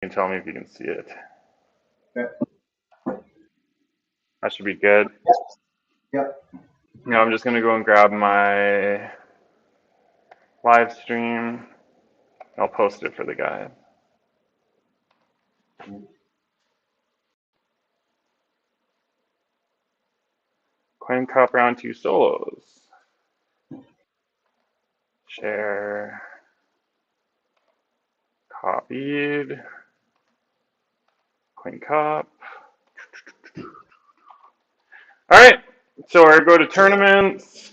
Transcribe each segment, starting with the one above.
can tell me if you can see it. Okay. That should be good. Yep. Now I'm just going to go and grab my live stream. I'll post it for the guys. Quinn Cup round 2 solos. Share. Copied. Quinn Cup. All right, so we're go to tournaments.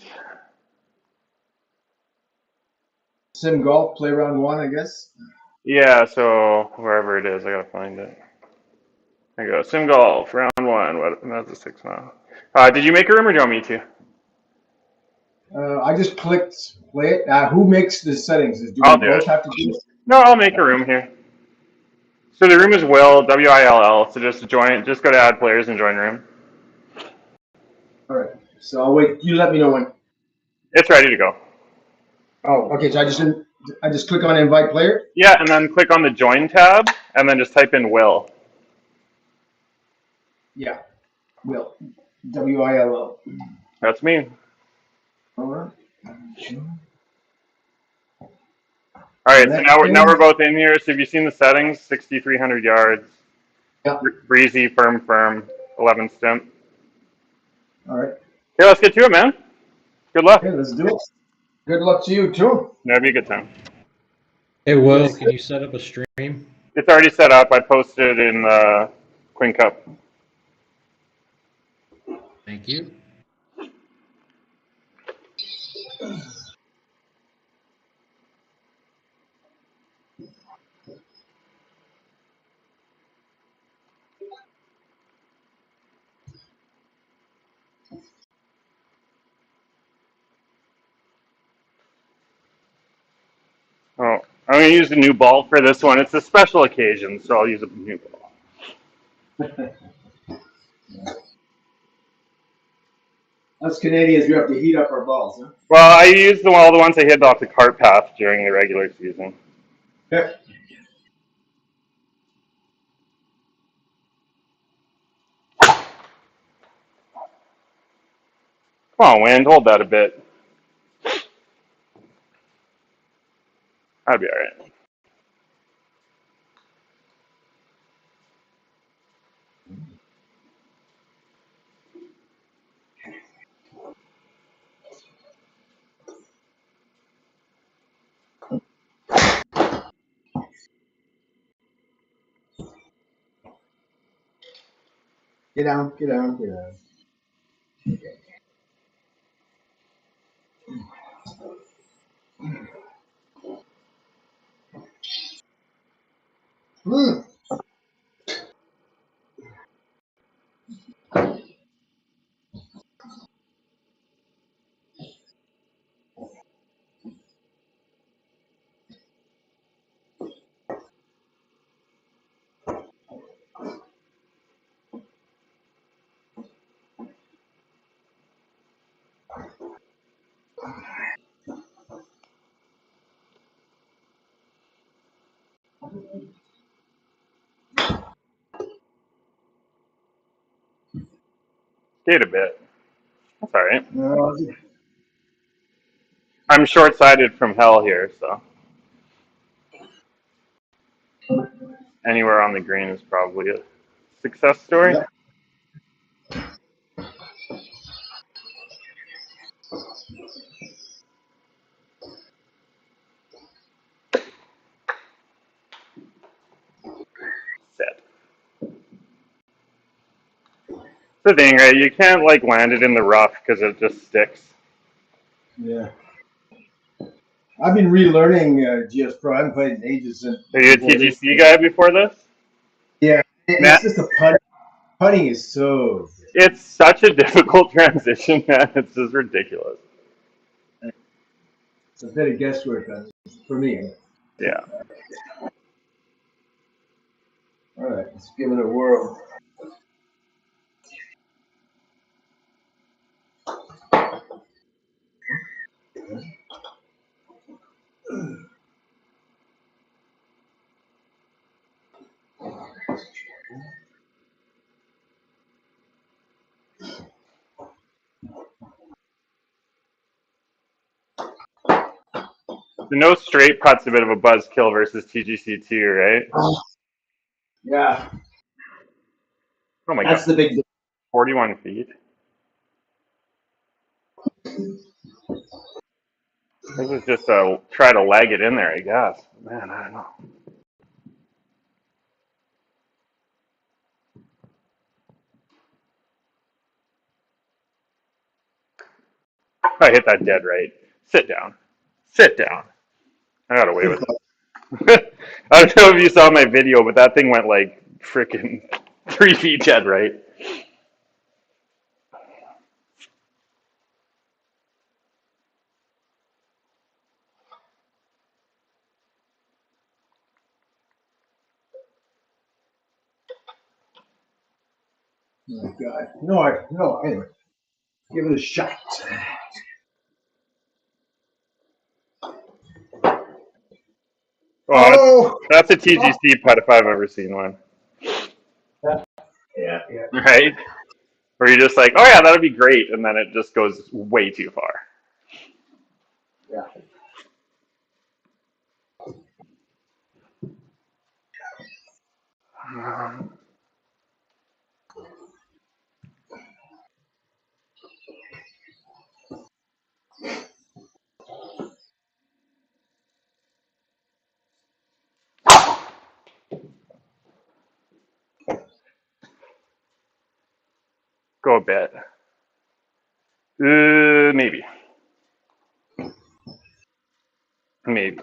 Sim golf, play round 1, I guess. Yeah, so wherever it is, I gotta find it. There you go. Sim golf round 1. What? That's a 6 now. Did you make a room or do you want me to? I just clicked play it. Who makes the settings? Do I'll we do both it. have to do it? No, I'll make a room here. So the room is Will, W-I-L-L. So just join. Just go to add players and join room. All right. So I'll wait. You let me know when. It's ready to go. Oh, okay. So I just click on invite player. Yeah, and then click on the join tab, and then just type in Will. Yeah. Will. W-I-L-L. That's me. All right. All right, so now we're both in here. So have you seen the settings? 6,300 yards. Yeah. Breezy, firm, 11 stimp. All right. Okay, let's get to it, man. Good luck. Okay, let's do it. Good luck to you too. That'd be a good time. Hey, Will, can you set up a stream? It's already set up. I posted it in the Quinn Cup. Thank you. Oh, I'm going to use a new ball for this one. It's a special occasion, so I'll use a new ball. Us Canadians, we have to heat up our balls, huh? Well, I used all the ones I hit off the cart path during the regular season. Okay. Come on, wind. Hold that a bit. That'd be all right. Get down, get down, get down. Hmm. Skate a bit. That's all right. No, I'm short-sighted from hell here, so anywhere on the green is probably a success story. yeah. Set. The thing, right? You can't like land it in the rough because it just sticks. Yeah. I've been relearning gspro. I haven't played in ages. Are you a TGC guy before this? Yeah, Matt, it's just the putting is so. it's such a difficult transition, man. It's just ridiculous. It's a bit of guesswork for me. Yeah. All right, let's give it a whirl. The no straight putt's a bit of a buzzkill versus TGC2, right? Yeah, Oh my that's god, the big. 41 feet. This is just a try to leg it in there, I guess. Man, I don't know. I hit that dead right. Sit down. Sit down. I got away with it. I don't know if you saw my video, but that thing went like freaking 3 feet dead right. Oh God, no. Anyway, give it a shot. Oh, Oh, that's a TGC putt if I've ever seen one. yeah. Right? Where you're just like, oh yeah, that'd be great, and then it just goes way too far. Yeah. Go a bit. Maybe. Maybe.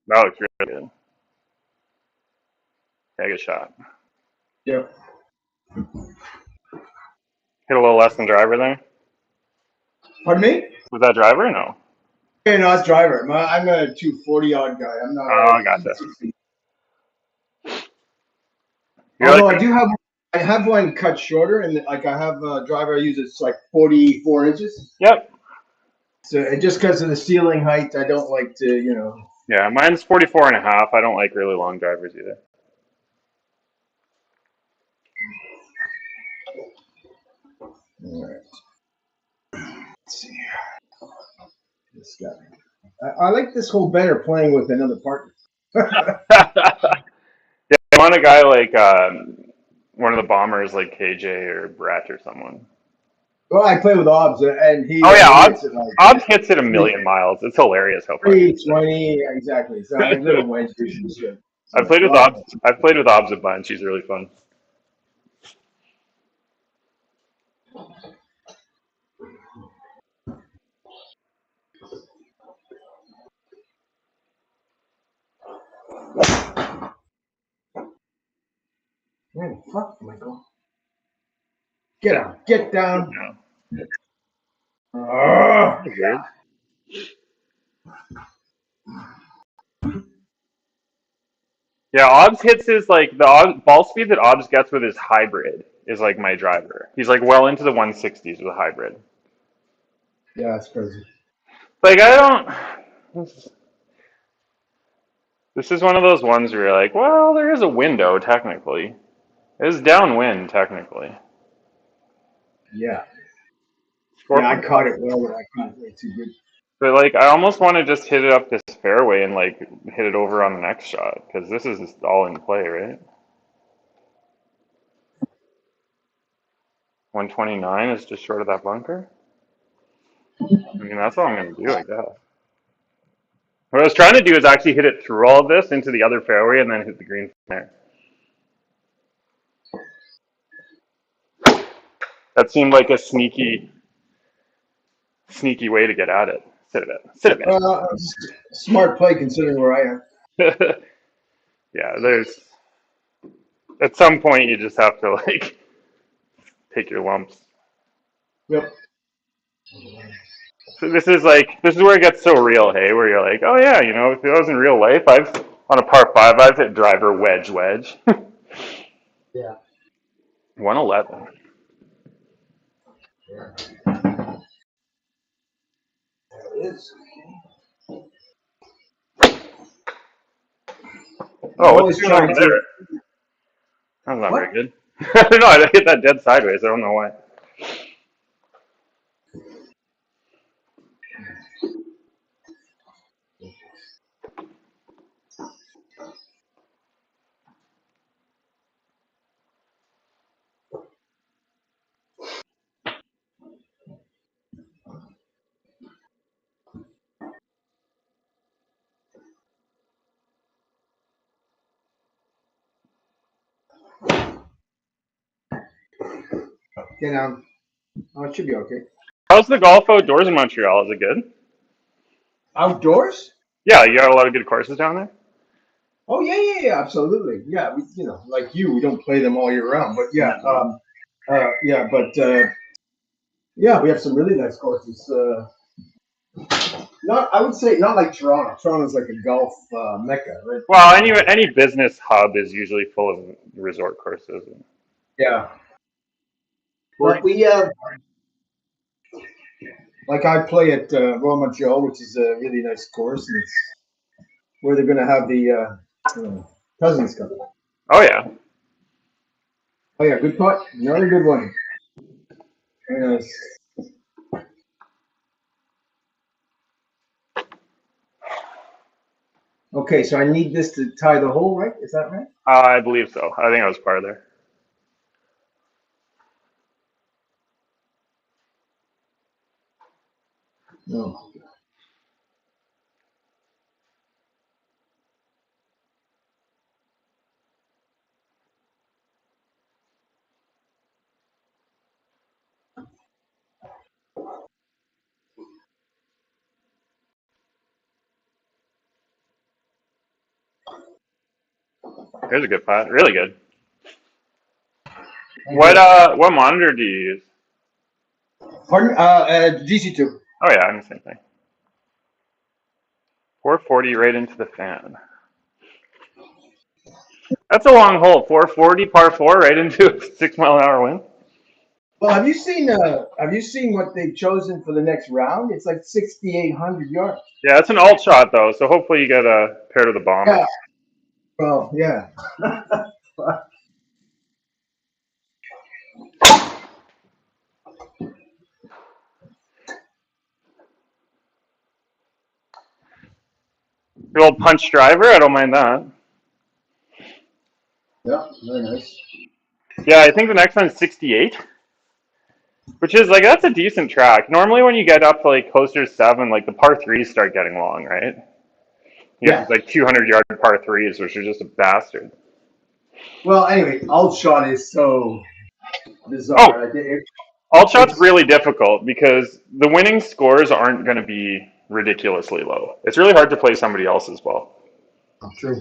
That looks really good. Take a shot. Yeah. Hit a little less than driver there. Pardon me? Was that driver or no? Hey, no, it's driver. I'm a 240 odd guy. I'm not Oh, a gotcha. 260. You're Although like, I have one cut shorter, and like I have a driver I use it's like 44 inches. yep. So and just because of the ceiling height, I don't like to. Yeah, mine's 44 and a half. I don't like really long drivers either. All right. Let's see here. This guy. I like this whole better playing with another partner. Yeah, I want a guy like one of the bombers like KJ or Brett or someone. Well, I play with Obs, and he Oh yeah, hits it like Obbs hits it a million miles. It's hilarious how far. 320, exactly. So a little wedge is good. I've So, played with Obbs. I've played with Obbs a bunch. He's really fun. Where the fuck, Michael? Get down. Get down. Yeah. Oh, Weird. Yeah, Obbs hits his like ball speed that Obbs gets with his hybrid is like my driver. He's like well into the 160s with a hybrid. yeah, that's crazy. Like I don't. This is one of those ones where you're like, well, there is a window technically. It is downwind technically. Yeah. Score Yeah, I from caught it well, but I caught it way too good. But like, I almost want to just hit it up this fairway and like hit it over on the next shot because this is all in play, right? 129 is just short of that bunker. I mean, that's all I'm gonna do, I guess. What I was trying to do is actually hit it through all of this into the other fairway and then hit the green from there. That seemed like a sneaky way to get at it. Sit a bit. Sit a bit. Smart play considering where I am. Yeah, there's at some point you just have to like take your lumps. Yep. So this is where it gets so real, hey, where you're like, oh yeah, if it was in real life, I've on a par five, I've hit driver wedge. Yeah. 111. Yeah. There it is. Oh, what's Always going on trying over to. there? That's not What? very good. I don't know. I hit that dead sideways. I don't know why. Get down. Oh, it should be okay. How's the golf outdoors in Montreal? Is it good? Outdoors? Yeah, you got a lot of good courses down there. Oh yeah, absolutely. Yeah, like we don't play them all year round, but yeah, No. yeah, we have some really nice courses. Not, I would say not like Toronto. Toronto's like a golf mecca, right? Well, any business hub is usually full of resort courses. Yeah, but 40. we like I play at Royal Montreal, which is a really nice course, and it's where they're going to have the Cousins Cup. Oh yeah. Oh yeah, good putt. Another good one. Very nice. Okay, so I need this to tie the hole, right? Is that right? I believe so. I think I was part of there. No. Here's a good putt. Really good. Thank you. What monitor do you use? Pardon? DC2. Oh yeah, I'm the same thing. 440 right into the fan. That's a long hole. 440 par four right into a 6 mile an hour wind. Well, have you seen what they've chosen for the next round? It's like 6,800 yards. Yeah, it's an alt shot though, so hopefully you get a pair to the bomber. Yeah. Well, yeah. The old punch driver, I don't mind that. Yeah, very nice. Yeah, I think the next one's 68, which is like that's a decent track. Normally, when you get up to like closer to 7, like the par threes start getting long, right? You Yeah. have like 200-yard par threes, which are just a bastard. Well, anyway, alt shot is so Oh, bizarre. I think alt shot's it's really difficult because the winning scores aren't going to be ridiculously low. It's really hard to play somebody else's ball. true.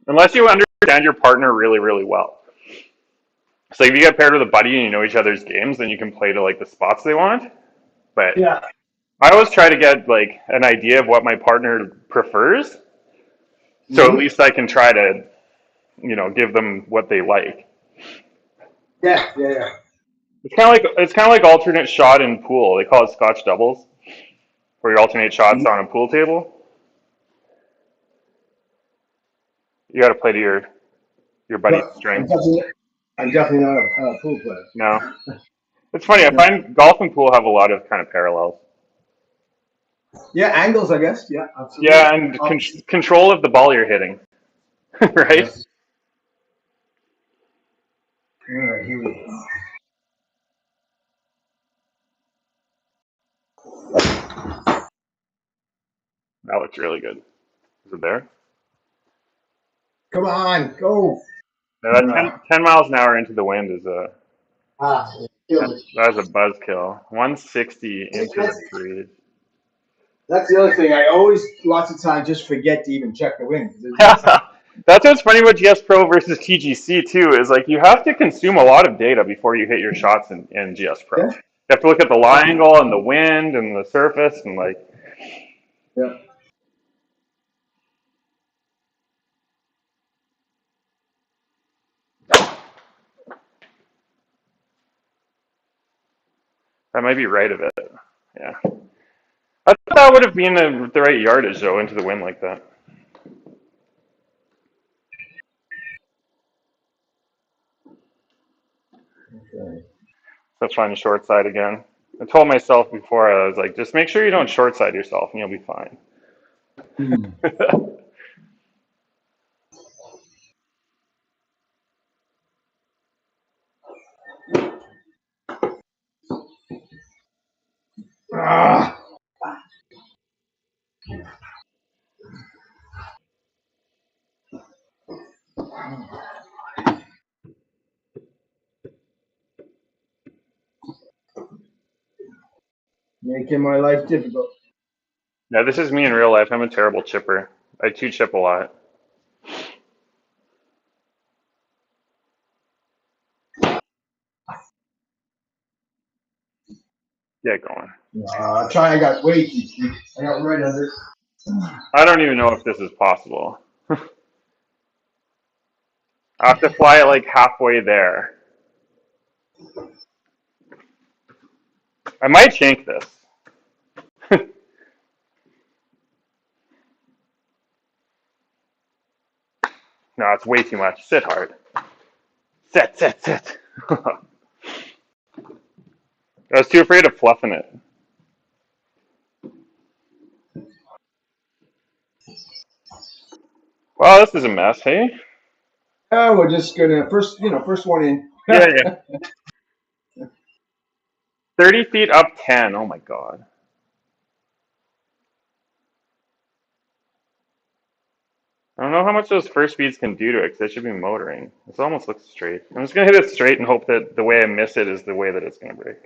Unless you understand your partner really, really well. So if you get paired with a buddy and you know each other's games, then you can play to like the spots they want. But Yeah. I always try to get like an idea of what my partner prefers, so at Mhm. least I can try to, give them what they like. Yeah. It's kind of like alternate shot in pool. They call it Scotch doubles, where you alternate shots Mhm. on a pool table. You got to play to your buddy's But strengths. I'm definitely not a pool player. No, it's funny. I No. find golf and pool have a lot of kind of parallels. Yeah, angles, I guess. Yeah, absolutely. Yeah, and control of the ball you're hitting, right? Yes. All right, here we go. That looks really good. Is it there? Come on, go. No, that 10 miles an hour into the wind is Killed it. that's a buzzkill. 160 into the That's, trees. that's the other thing. I always, lots of times, just forget to even check the wind. That's what's funny about GSPro versus TGC too, is like you have to consume a lot of data before you hit your shots in GSPro. Yeah. You have to look at the lie angle and the wind and the surface and like. Yeah. That might be right of it. Yeah. I thought that would have been the right yardage, though, into the wind like that. Okay. So trying to short side again. I told myself before, I was like, just make sure you don't short side yourself and you'll be fine. Ah. Making my life difficult. Yeah, this is me in real life. I'm a terrible chipper. I two chip a lot. Get going. I got way too cheap. I got right under. I don't even know if this is possible. I have to fly it like halfway there. I might shank this. No, it's way too much. Sit hard. Sit, sit, sit. I was too afraid of fluffing it. Wow, this is a mess, hey? Oh, we're just gonna first one in. Yeah, yeah. 30 feet up 10. Oh my god. I don't know how much those first speeds can do to it, because it should be motoring. This almost looks straight. I'm just going to hit it straight and hope that the way I miss it is the way that it's going to break.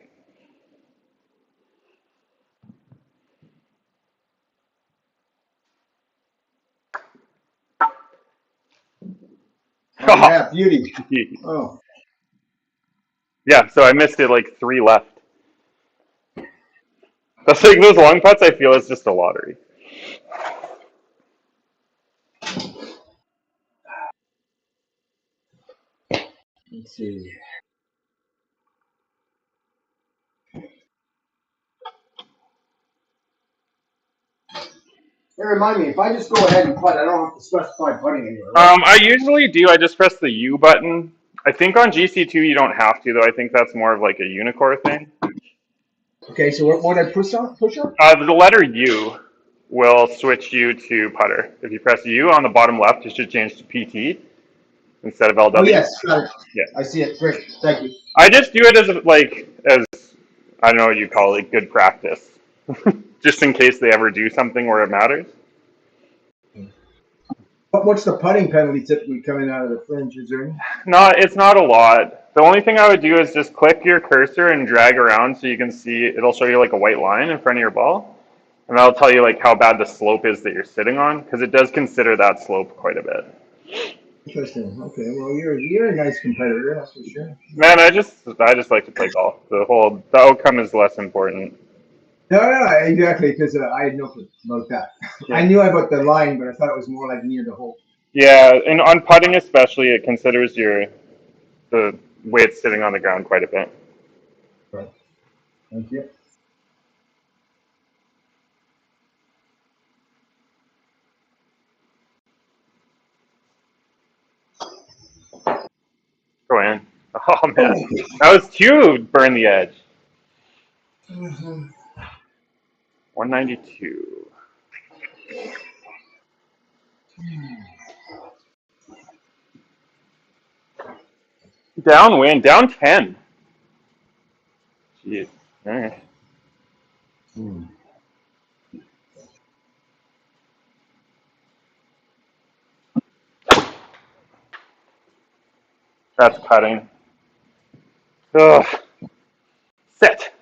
Oh, yeah, beauty. Oh. Yeah, so I missed it like 3 left. That's like those long putts, I feel it's just a lottery. Let's see. Hey, remind me, if I just go ahead and putt, I don't have to specify putting anywhere, right? I usually do. I just press the U button. I think on GC2 you don't have to, though. I think that's more of like a Unicore thing. Okay, so what I push on? The letter U will switch you to putter. If you press U on the bottom left, it should change to PT instead of LW. Oh yes, got it. Yeah. I see it. Great, thank you. I just do it as I don't know what you call it, good practice, just in case they ever do something where it matters. But what's the putting penalty typically coming out of the fringe? Is there any? It's not a lot. The only thing I would do is just click your cursor and drag around so you can see, it'll show you like a white line in front of your ball. And that'll tell you like how bad the slope is that you're sitting on, because it does consider that slope quite a bit. Interesting. Okay, well you're a nice competitor, that's for sure. Man, I just like to play golf. The outcome is less important. No, exactly, because I had no clue about that. Yeah. I knew about the line, but I thought it was more like near the hole. Yeah, and on putting especially, it considers the way it's sitting on the ground quite a bit. Right. Thank you. Go in. Oh man, that was 2 burn the edge. 192. Downwind, down 10. Jeez. All right. That's cutting. Ugh. Set.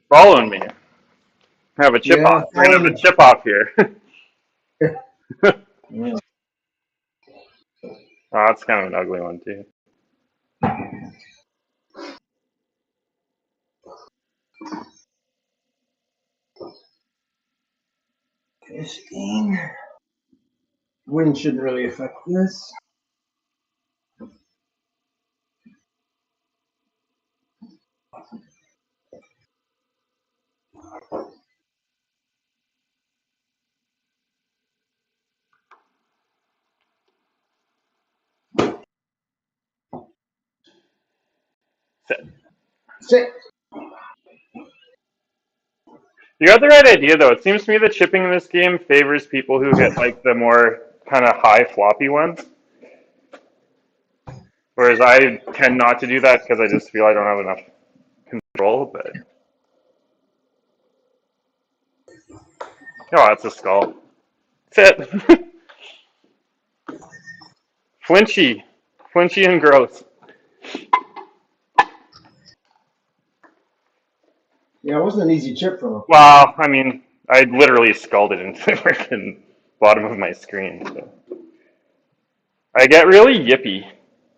Following me. I have a chip off. We're gonna have a chip off here. Oh, that's kind of an ugly one too. Testing. Wind shouldn't really affect this. Sit. Sit. You got the right idea though. It seems to me that chipping in this game favors people who hit like the more kind of high floppy ones. Whereas I tend not to do that because I just feel I don't have enough control. But oh, that's a skull. Sit. Flinchy, flinchy and gross. Yeah, it wasn't an easy chip from him. Wow, I mean, I literally skulled it into the freaking bottom of my screen. So. I get really yippy,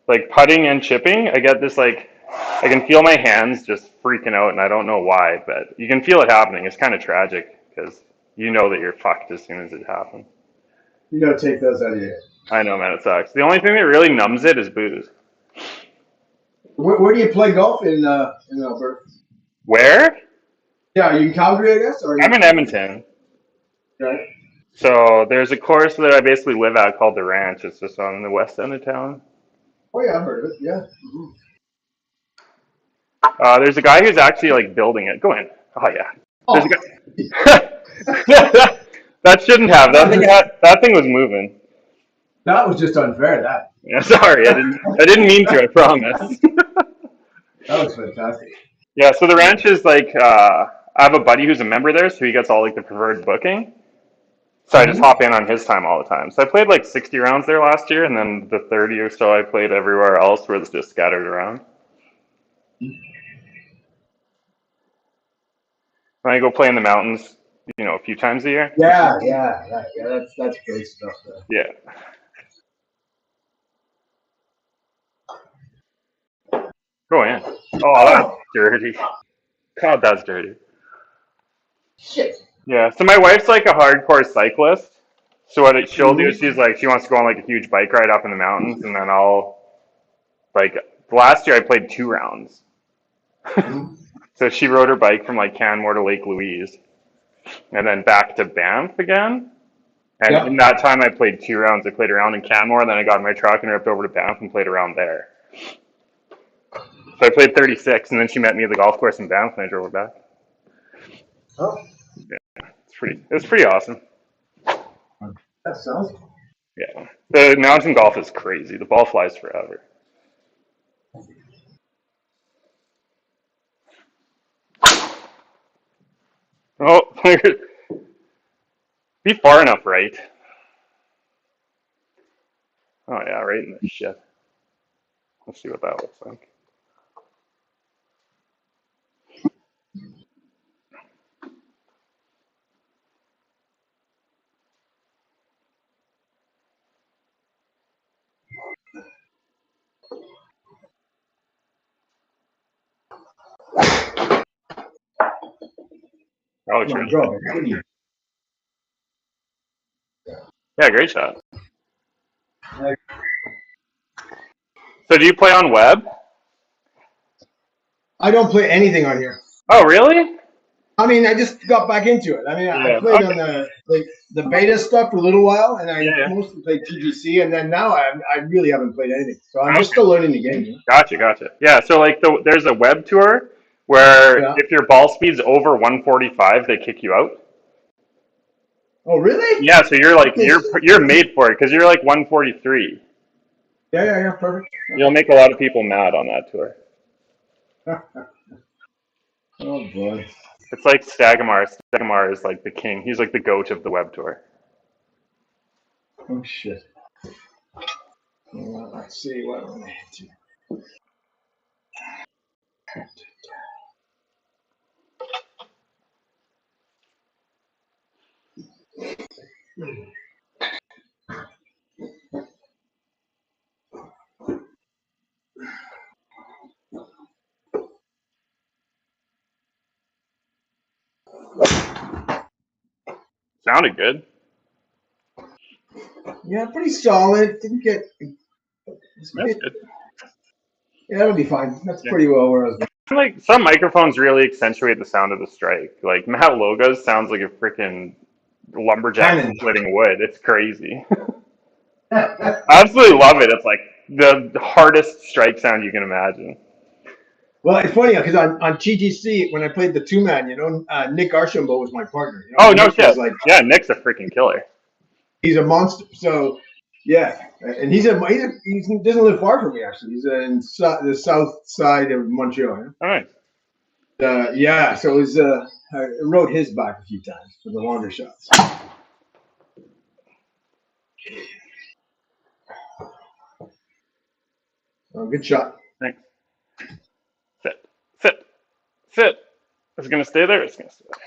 like putting and chipping. I get this like, I can feel my hands just freaking out, and I don't know why, but you can feel it happening. It's kind of tragic because you know that you're fucked as soon as it happens. You gotta take those out of your. I know, man, it sucks. The only thing that really numbs it is booze. Where do you play golf in Alberta? Where? Yeah, are you in Calgary, I guess, or are I'm you? in Edmonton. Right. So there's a course that I basically live at called the Ranch. It's just on the west end of town. Oh yeah, I've heard of it. Yeah. Mm-hmm. There's a guy who's actually like building it. Go in. Oh yeah. There's a Oh, guy. That shouldn't have. That thing was moving. that was just unfair. That Yeah, sorry, I didn't mean to. I promise. that was fantastic. Yeah. So the ranch is like I have a buddy who's a member there, so he gets all like the preferred booking. So I just Mm-hmm. hop in on his time all the time. So I played like 60 rounds there last year, and then the 30 or so I played everywhere else where it's just scattered around. And I go play in the mountains, a few times a year. Yeah. That's great stuff. There. Yeah. Go in. Oh, that's Oh dirty. God, that's dirty. shit. Yeah. So my wife's like a hardcore cyclist. So what she'll do, Mm-hmm. she's like, she wants to go on like a huge bike ride up in the mountains, and then I'll like last year I played 2 rounds. Mm-hmm. So she rode her bike from like Canmore to Lake Louise, and then back to Banff again. And in Yep. that time, I played 2 rounds. I played a round in Canmore, then I got in my truck and ripped over to Banff and played a round there. So I played 36, and then she met me at the golf course in Banff, and I drove her back. Oh, It was pretty awesome. that sounds. Yeah, the mountain golf is crazy. The ball flies forever. Oh, be far enough, right? Oh yeah, right in the shit. Let's see what that looks like. Oh, Come on, true. draw it. What do you? Yeah, great shot. Like, So do you play on web? I don't play anything on here. Oh, really? I mean, I just got back into it. I mean, I Yeah. played on Okay. the beta stuff for a little while, and I Yeah, yeah. mostly played TGC, and then now I really haven't played anything. So I'm just Okay. still learning the game. You know? Gotcha. Yeah, so like there's a web tour where Yeah. if your ball speed's over 145, they kick you out. Oh, really? Yeah, so you're like Okay. you're made for it because you're like 143. Yeah. Perfect. You'll make a lot of people mad on that tour. Oh boy. It's like Stagomar. Stagomar is like the king. He's like the goat of the web tour. Oh shit. Well, let's see what I'm gonna hit you. sounded good. Yeah, pretty solid. Didn't get. That's good. Yeah, that'll be fine. That's Yeah. pretty well where I was. Like some microphones really accentuate the sound of the strike. Like Matt Loga's sounds like a freaking lumberjack Cannon. splitting wood. It's crazy. I absolutely love it. It's like the hardest strike sound you can imagine. Well, it's funny because on TTC when I played the 2-man, Nick Archambault was my partner. Oh no Nick shit! was like, Yeah, Nick's a freaking killer. he's a monster. So yeah, and he doesn't live far from me actually. He's in the south side of Montreal. All right. Yeah, so it was. I rode his back a few times for the longer shots. Oh, good shot. Thanks. Sit. Is it gonna stay there? It's gonna stay there.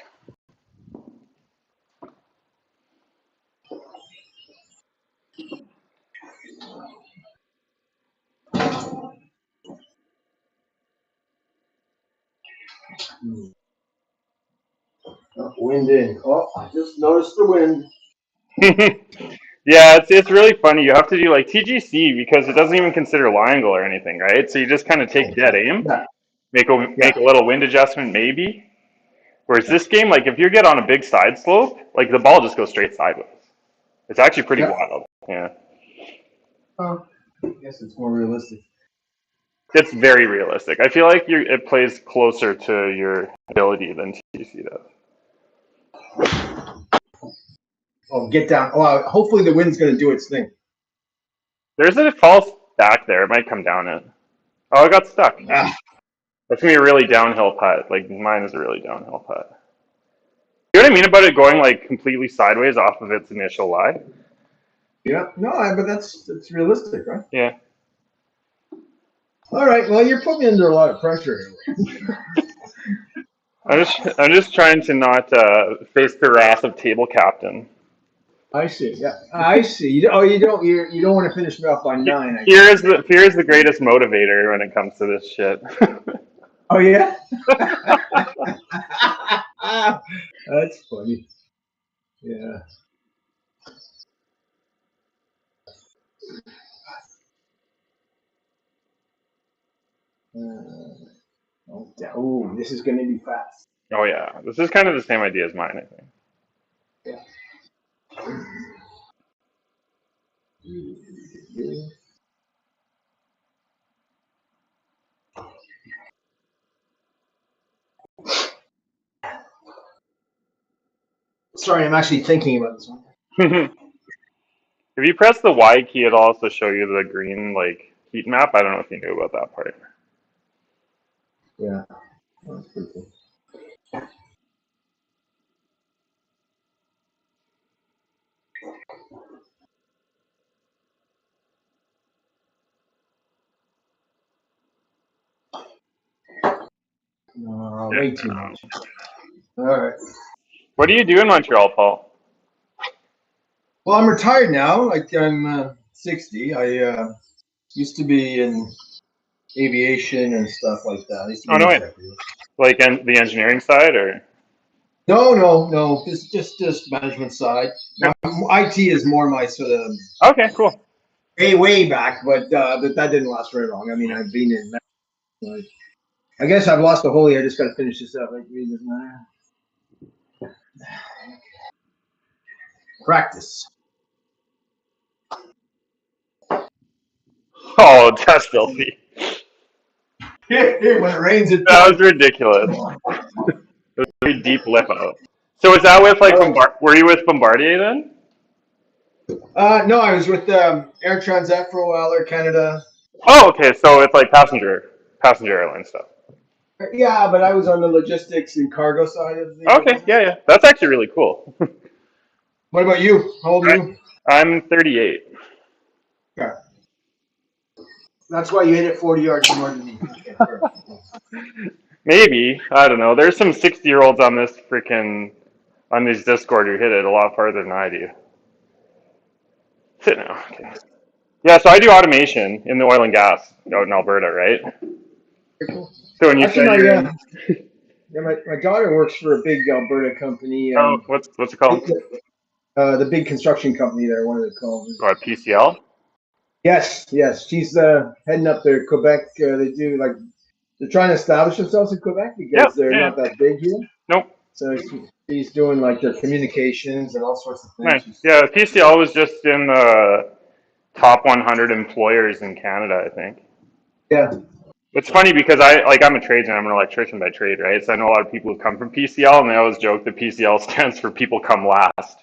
Wind in. Oh, I just noticed the wind. Yeah, it's really funny. You have to do like TGC because it doesn't even consider lie angle or anything, right? So you just kind of take dead aim, Yeah. make a little wind adjustment maybe. Whereas this game, like if you get on a big side slope, like the ball just goes straight sideways. It's actually pretty wild. Yeah. Oh, I guess it's more realistic. It's very realistic. I feel like it plays closer to your ability than TGC does. Oh, get down. Oh, hopefully the wind's going to do its thing. There's a false back there. It might come down it. Oh, it got stuck. Ah. That's going to be a really downhill putt. Like mine is a really downhill putt. You know what I mean about it going like completely sideways off of its initial lie? Yeah, no, but that's realistic, right? Yeah. All right, well, you're putting me under a lot of pressure. I'm just trying to not face the wrath of table captain. I see. Yeah, I see. You don't want to finish me off by 9. Fear is the greatest motivator when it comes to this shit. Oh yeah. That's funny. Yeah. Oh, this is going to be fast. Oh yeah, this is kind of the same idea as mine, I think. Yeah. Sorry, I'm actually thinking about this one. If you press the Y key, it'll also show you the green like heat map. I don't know if you knew about that part. Yeah. That's pretty cool. No, way too much. All right. What do you do in Montreal, Paul? Well, I'm retired now. Like I'm 60. I used to be in aviation and stuff like that. I used to be Oh no way. executive. Like the engineering side, or? No. Just management side. Now, IT is more my sort of Okay, cool. way back, but that didn't last very long. I mean, I've been in. Like, I guess I've lost the holy. I just got to finish this up. Like, it doesn't matter. Practice. Oh, that's filthy. When it rains, it That was ridiculous. It was a very deep lip out. So is that with like were you with Bombardier then? No, I was with Air Transat for a while, Air Canada. Oh, okay. So it's like passenger airline stuff. Yeah, but I was on the logistics and cargo side of the. Okay, yeah. That's actually really cool. What about you? How old are you? I'm 38. Okay. That's why you hit it 40 yards more than me. Maybe, I don't know. There's some 60-year-olds on this on these Discord who hit it a lot farther than I do. Sit now. Okay. Yeah, so I do automation in the oil and gas out in Alberta, right? Cool. So when you say my daughter works for a big Alberta company. oh, what's it called? The big construction company there. What are they called? What, PCL? Yes, yes. She's heading up there, Quebec. They do like they're trying to establish themselves in Quebec Yeah, because they're yeah. not that big here. Nope. So she's doing like their communications and all sorts of Nice. things. Yeah, PCL was just in the top 100 employers in Canada, I think. Yeah. It's funny because I'm a tradesman, I'm an electrician by trade, right? So I know a lot of people who come from PCL, and they always joke that PCL stands for people come last.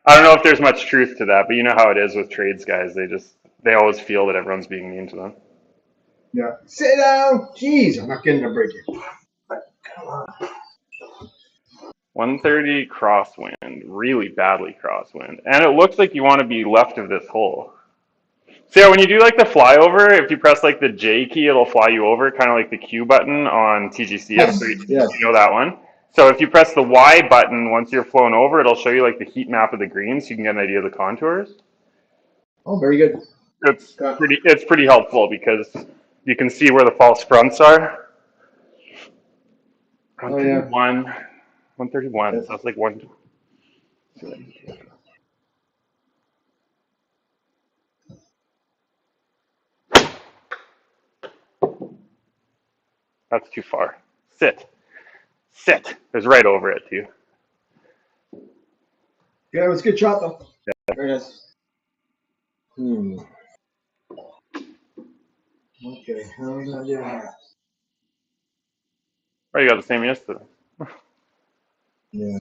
I don't know if there's much truth to that, but you know how it is with trades guys. They always feel that everyone's being mean to them. Yeah. Sit down. Jeez, I'm not getting a break here. Come on. 130 crosswind, really badly crosswind. And it looks like you want to be left of this hole. So yeah, when you do like the flyover, if you press like the J key, it'll fly you over, kind of like the Q button on TGC. I'm Yes. sure Yes. you know that one. So if you press the Y button once you're flown over, it'll show you like the heat map of the green, so you can get an idea of the contours. Oh, very good. It's pretty helpful because you can see where the false fronts are. Oh yeah. 131. Yes. So it's like one. That's too far. Sit. Sit. There's right over it too. Yeah, it was a good shot though. Very nice. Okay. How was I doing? Oh, you got the same yesterday. Yeah.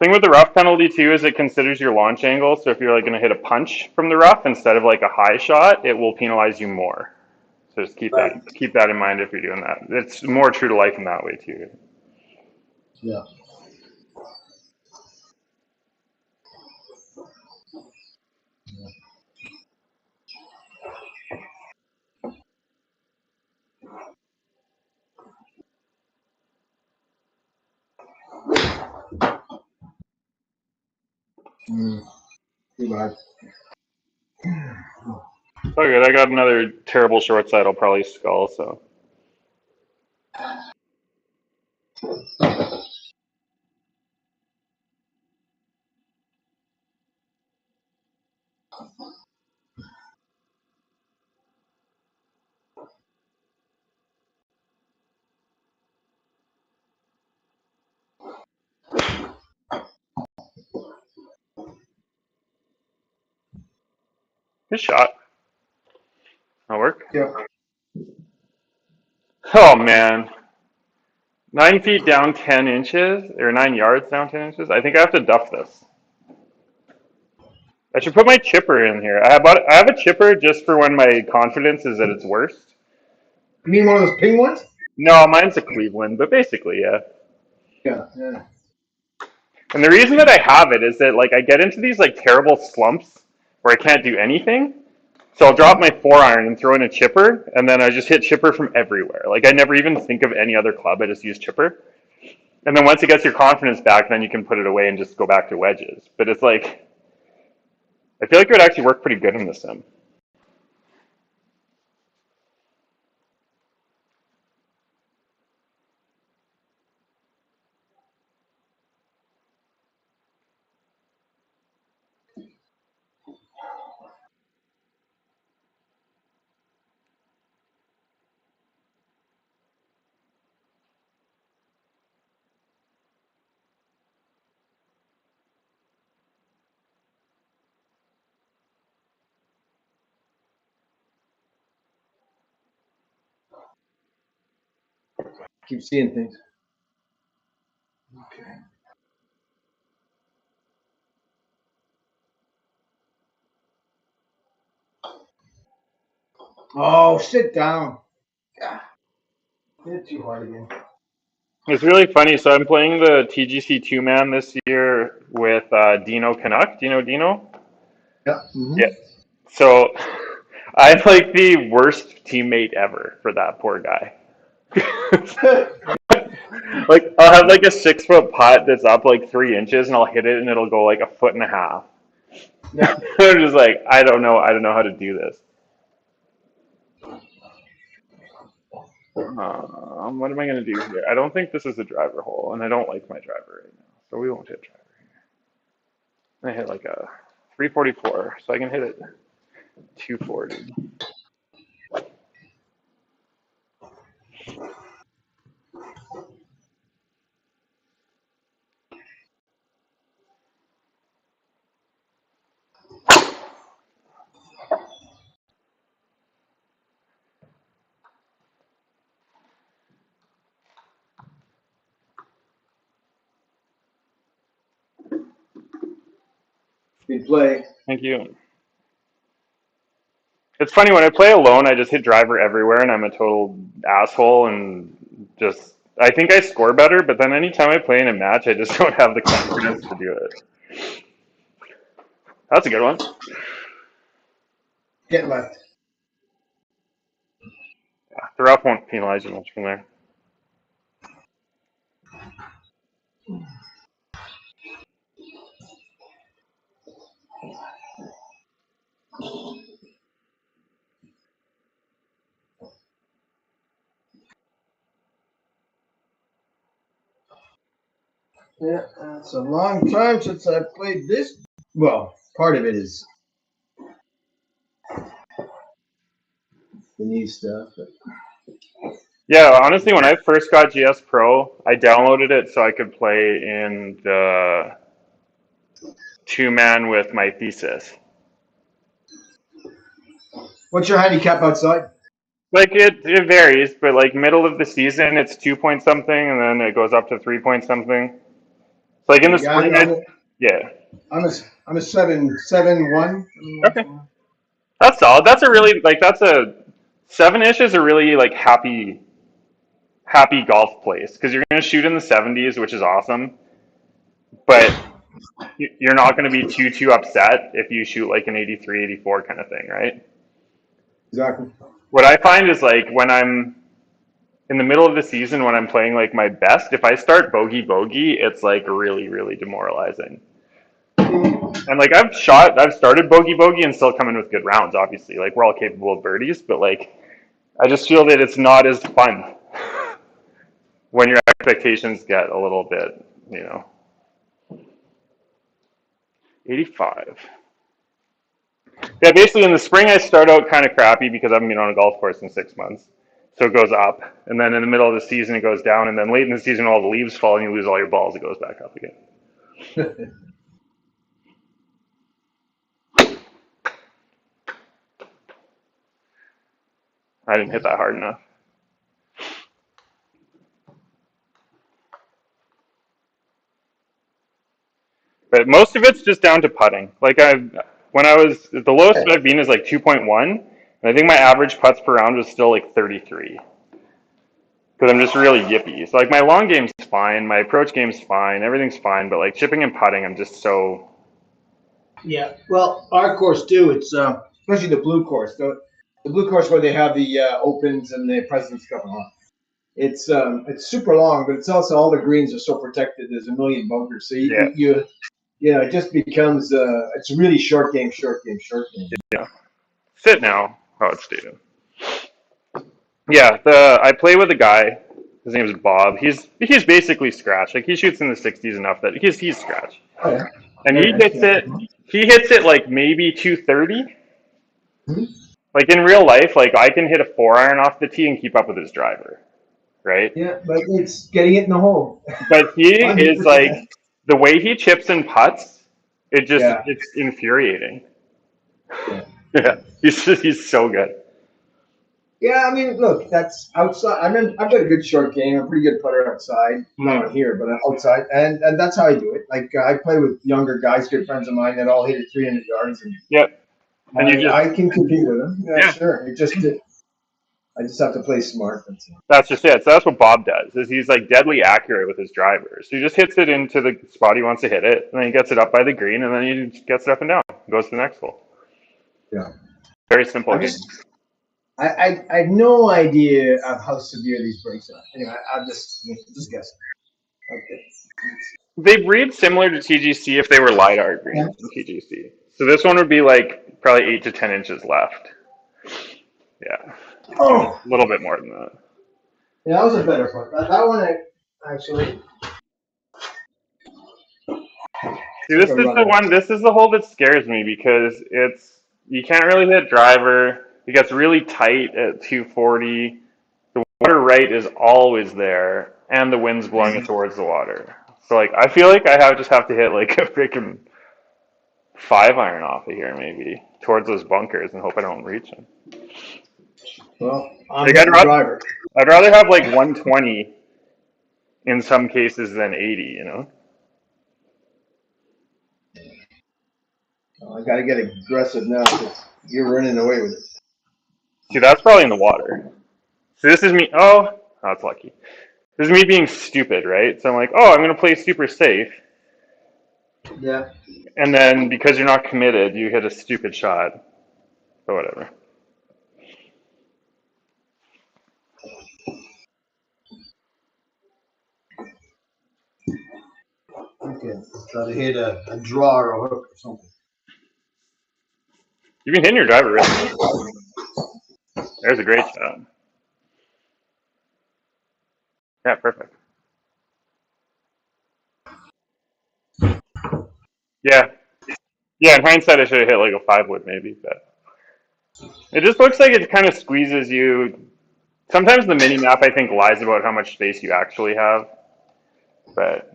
Thing with the rough penalty too is it considers your launch angle. So if you're like going to hit a punch from the rough instead of like a high shot, it will penalize you more. So just Right. keep that in mind if you're doing that. It's more true to life in that way too. Yeah. Too bad. It's all good. I got another terrible short side. I'll probably skull. So good shot. That'll work. Yeah. Oh man, 9 feet down 10 inches or 9 yards down 10 inches. I think I have to duff this. I should put my chipper in here. I have a chipper just for when my confidence is at its worst. You mean one of those ping ones? No, mine's a Cleveland, but basically, yeah. Yeah. Yeah. And the reason that I have it is that like I get into these like terrible slumps where I can't do anything. So I'll drop my 4-iron and throw in a chipper, and then I just hit chipper from everywhere. Like I never even think of any other club. I just use chipper. And then once it gets your confidence back, then you can put it away and just go back to wedges. But it's like I feel like it would actually work pretty good in the sim. Keep seeing things. Okay. Oh, sit down. God. Hit it too hard again. It's really funny. So I'm playing the TGC 2-man this year with Dino Canuck. Do you know Dino? Yeah. Yeah. So I'm like the worst teammate ever for that poor guy. Like I'll have like a 6-foot putt that's up like 3 inches, and I'll hit it, and it'll go like a foot and a half. Yeah. I'm just like, I don't know how to do this. What am I going to do here? I don't think this is a driver hole, and I don't like my driver right now, so we won't hit driver here. I hit like a 344, so I can hit it 240. Good play. Thank you. It's funny, when I play alone, I just hit driver everywhere, and I'm a total asshole, and just, I think I score better, but then anytime I play in a match, I just don't have the confidence to do it. That's a good one. Get left. Yeah, the rough won't penalize you much from there. Yeah, it's a long time since I played this. Well, part of it is the new stuff. But Yeah, honestly, when I first got gspro, I downloaded it so I could play in the two-man with my thesis. what's your handicap outside? Like it varies, but like middle of the season, it's 2 point something, and then it goes up to 3 point something. So like in the Yeah, spring, yeah. I'm a 7-1. Okay, that's solid. That's a really like that's a 7-ish is a really like happy golf place because you're gonna shoot in the 70s, which is awesome, but you're not gonna be too upset if you shoot like an 83, 84 kind of thing, right? Exactly. What I find is like when I'm in the middle of the season when I'm playing like my best, if I start bogey, it's like really demoralizing. And like I've started bogey and still come in with good rounds. Obviously, like we're all capable of birdies, but like I just feel that it's not as fun when your expectations get a little bit, 85. Yeah, basically in the spring I start out kind of crappy because I haven't been on a golf course in 6 months. So it goes up. And then in the middle of the season it goes down. And then late in the season all the leaves fall and you lose all your balls, it goes back up again. I didn't hit that hard enough. But most of it's just down to putting. Like the lowest I've been is like 2.1. And I think my average putts per round was still like 33. Because I'm just really yippy. So like my long game's fine, my approach game's fine, everything's fine, but like chipping and putting, I'm just so. Yeah. Well, our course too. It's especially the blue course. The blue course where they have the opens and the President's Cup on. It's super long, but it's also all the greens are so protected. There's a million bunkers, so it just becomes it's a really short game. Yeah. Sit now. Oh, it's stated. Yeah, I play with a guy. His name is Bob. He's basically scratch. Like he shoots in the 60s enough that he's scratch. Oh, yeah. And he hits it. He hits it like maybe 230. Mm-hmm. Like in real life, like I can hit a 4-iron off the tee and keep up with his driver, right? Yeah, but it's getting it in the hole. But he is like the way he chips and putts. It's infuriating. Yeah. Yeah, he's so good. Yeah, I mean, look, that's outside. I've got a good short game, a pretty good putter outside. Not here, but outside, and that's how I do it. Like I play with younger guys, good friends of mine that all hit it 300 yards, and Yep. And I can compete with them. Yeah, Yeah. sure. I just have to play smart. That's just it. So that's what Bob does. Is he's like deadly accurate with his drivers. He just hits it into the spot he wants to hit it, and then he gets it up by the green, and then he gets it up and down. Goes to the next hole. Yeah. Very simple game. I have no idea of how severe these breaks are. Anyway, I'm just guessing. Okay. They breed similar to TGC if they were LiDAR greens in TGC. So this one would be like probably 8 to 10 inches left. Yeah. Oh. A little bit more than that. Yeah, that was a better putt. That one, actually. See, this is the one. This is the hole that scares me because you can't really hit driver. It gets really tight at 240. The water right is always there, and the wind's blowing it towards the water. So like, I feel like just have to hit like a freaking 5-iron off of here maybe towards those bunkers and hope I don't reach them. Well, I'm Like, hitting the driver. I'd rather have like 120 in some cases than 80. You know. I got to get aggressive now because you're running away with it. See, that's probably in the water. So this is me. Oh, that's lucky. This is me being stupid, right? So I'm like, oh, I'm gonna play super safe. Yeah. And then because you're not committed, you hit a stupid shot. Or whatever. Okay. Try to hit a draw or a hook or something. You've been hitting your driver really well. There's a great shot. Yeah, perfect. Yeah. Yeah, in hindsight, I should have hit like a 5-wood maybe, but it just looks like it kind of squeezes you. Sometimes the mini map, I think, lies about how much space you actually have, but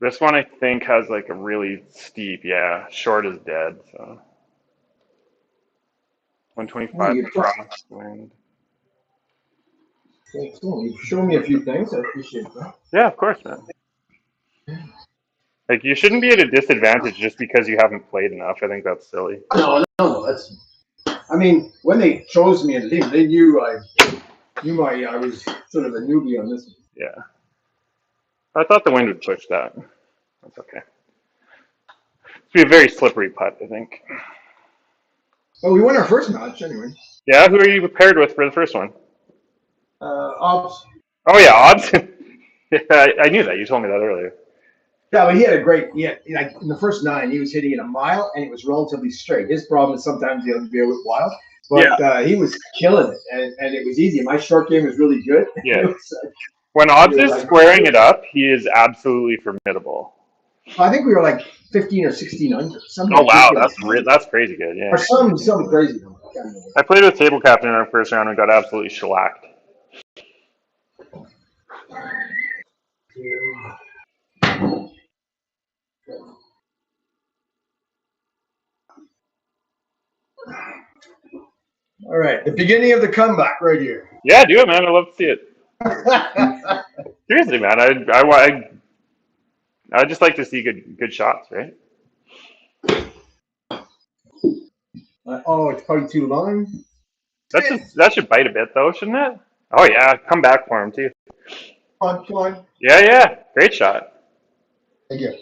this one I think has like a really steep, yeah, short is dead, so 125 crosswind. Cool. You've shown me a few things. I appreciate that. Yeah, of course, man. Like, you shouldn't be at a disadvantage just because you haven't played enough. I think that's silly. No, that's. I mean, when they chose me in the team, they knew I was sort of a newbie on this. Yeah. I thought the wind would push that. That's okay. It's be a very slippery putt, I think. Oh, we won our first match anyway. Yeah, who are you paired with for the first one? Ops. Oh yeah, odds. Yeah, I knew that. You told me that earlier. Yeah, but he had a great. Like in the first 9, he was hitting it a mile, and it was relatively straight. His problem is sometimes he'll be a bit wild, but he was killing it, and it was easy. My short game was really good. Yeah. When odds is squaring it up, he is absolutely formidable. I think we were like 15 or 16 under. Oh wow, that's crazy good. Yeah. Or some crazy number. I played with Table Captain in our first round and got absolutely shellacked. All right, the beginning of the comeback right here. Yeah, do it, man. I love to see it. Seriously, man. I just like to see good shots, right? It's probably too long. That should bite a bit though, shouldn't it? Oh yeah, come back for him too. Come on. Yeah, great shot. Thank you.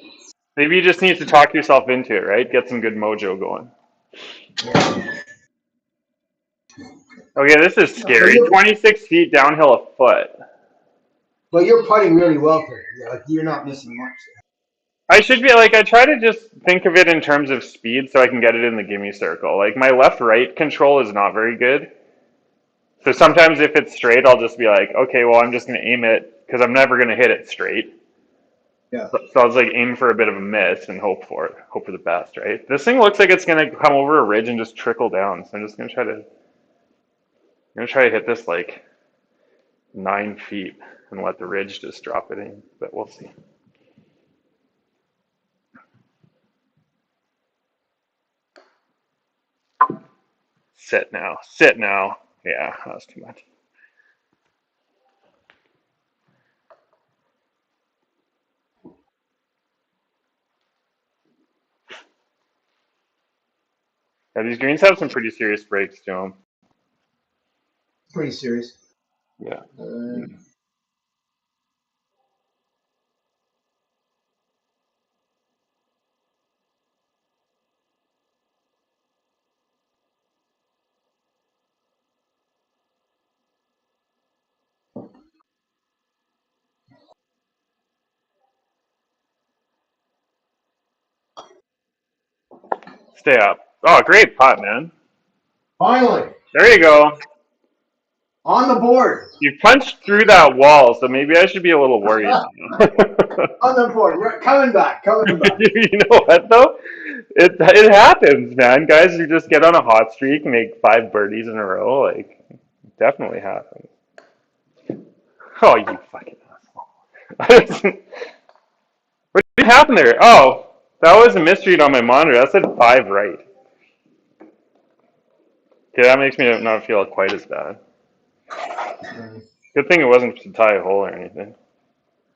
Maybe you just need to talk yourself into it, right? Get some good mojo going. Okay, this is scary. 26 feet downhill a foot. But you're putting really well for it. Yeah, like you're not missing much. I should be like, I try to just think of it in terms of speed so I can get it in the gimme circle. Like my left-right control is not very good. So sometimes if it's straight, I'll just be like, okay, well, I'm just going to aim it because I'm never going to hit it straight. Yeah. So I was like, aim for a bit of a miss and hope for the best, right? This thing looks like it's going to come over a ridge and just trickle down. So I'm just going to try to hit this like 9 feet and let the ridge just drop it in, but we'll see. Sit now. Yeah, that was too much. Yeah, these greens have some pretty serious breaks to them. Pretty serious. Yeah. Stay up. Oh, great putt, man. Finally. There you go. On the board. You punched through that wall, so maybe I should be a little worried. On the board. We're coming back. Coming back. You know what though? It happens, man. Guys who just get on a hot streak, make 5 birdies in a row, like definitely happens. Oh, you fucking asshole! What happened there? Oh, that was a misread on my monitor. That said 5 right. Okay, that makes me not feel quite as bad. Good thing it wasn't to tie a hole or anything.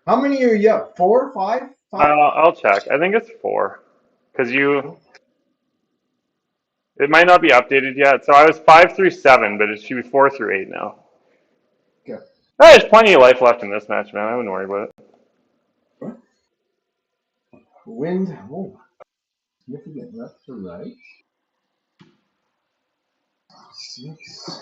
How many are you up? 4, 5, 5? I'll check. I think it's 4, because it might not be updated yet. So I was 5 through 7, but it should be 4 through 8 now. Okay. There's plenty of life left in this match, man. I wouldn't worry about it. Wind. Oh, significant left to right. 6.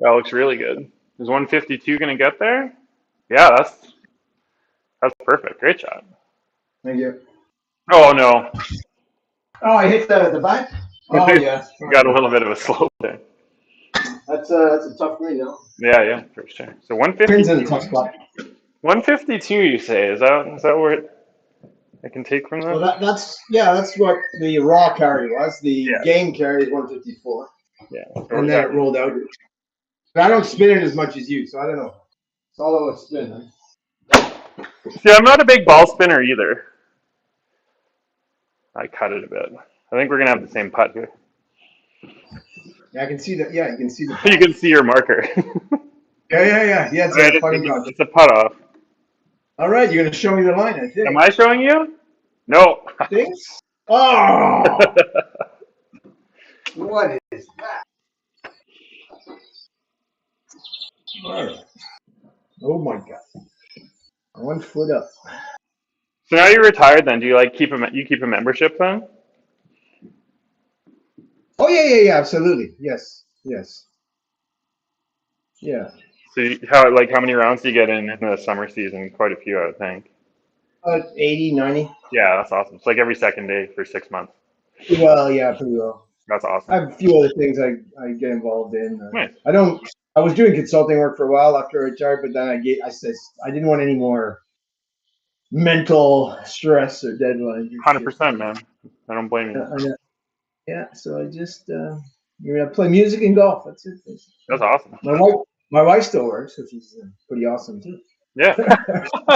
That looks really good. Is 152 gonna get there? Yeah, that's perfect. Great shot. Thank you. Oh no, Oh, I hit the back? Oh, yeah. got a little bit of a slope there. That's a tough green, though. Yeah, for sure. So Pins in a 152. tough spot. 152, you say? Is that where I can take from Well, that? that's what the raw carry was. The Yeah. game carry is 154. Yeah. And then it rolled out. But I don't spin it as much as you, so I don't know. It's all about spin. Huh? See, I'm not a big ball spinner either. I cut it a bit. I think we're gonna have the same putt here. Yeah, I can see that. Yeah, you can see the. You can see your marker. Yeah. It's Right, a funny dodge. it's a putt off. All right, you're gonna show me the line, I think. Am I showing you? No. Things? Oh! What is that? All right. Oh my God. 1 foot up. So now you're retired. Then do you keep a membership then? Oh yeah. Absolutely. Yes. Yeah. So how many rounds do you get in the summer season? Quite a few, I would think. 80, 90. Yeah, that's awesome. It's like every second day for 6 months. Well, yeah, pretty well. That's I awesome. have a few other things I get involved in. Nice. I was doing consulting work for a while after I retired, but then I said I didn't want any more mental stress or deadlines. 100%, man. I don't blame you. Yeah, so I just I play music and golf. That's it. That's awesome. My wife still works, which is pretty awesome too. Yeah.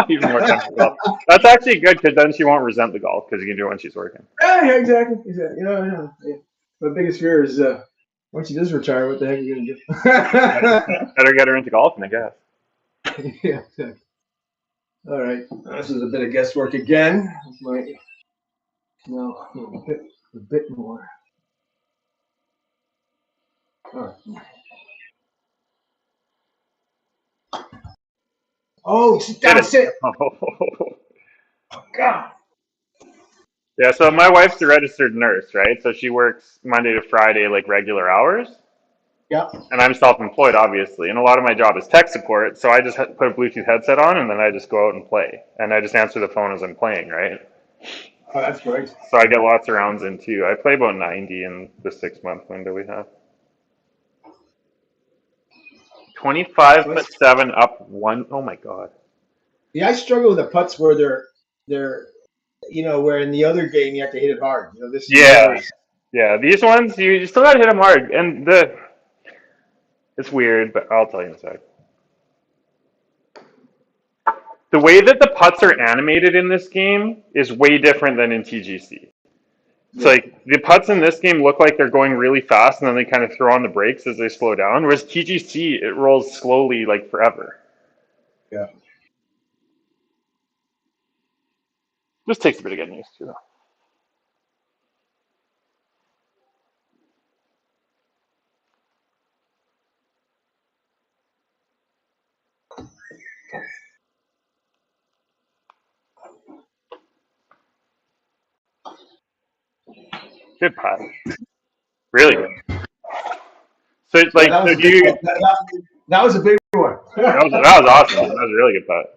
Even more time for golf. That's actually good because then she won't resent the golf because you can do it when she's working. Yeah, exactly. Yeah. My biggest fear is once she does retire, what the heck are you gonna do? Better get her into golfing, I guess. Yeah, exactly. All right, this is a bit of guesswork again. A bit more. All right. Oh, sit down, sit. Oh, God. Yeah, so my wife's a registered nurse, right? So she works Monday to Friday, like regular hours. Yeah. And I'm self-employed, obviously. And a lot of my job is tech support. So I just put a Bluetooth headset on and then I just go out and play. And I just answer the phone as I'm playing, right? Oh, that's great. So I get lots of rounds in too. I play about 90 in the 6-month window we have. 25'7" up one. Oh my God. Yeah, I struggle with the putts where they're where in the other game you have to hit it hard. This is Yeah. These ones you still gotta hit them hard, and it's weird, but I'll tell you in a sec. The way that the putts are animated in this game is way different than in TGC. It's like the putts in this game look like they're going really fast, and then they kind of throw on the brakes as they slow down. Whereas TGC, it rolls slowly, like forever. Yeah. Just takes a bit of getting used to, though. Good putt. Really good. So it's Yeah, like, that was so a do big you? one. That was a big one. That was awesome. That was a really good putt.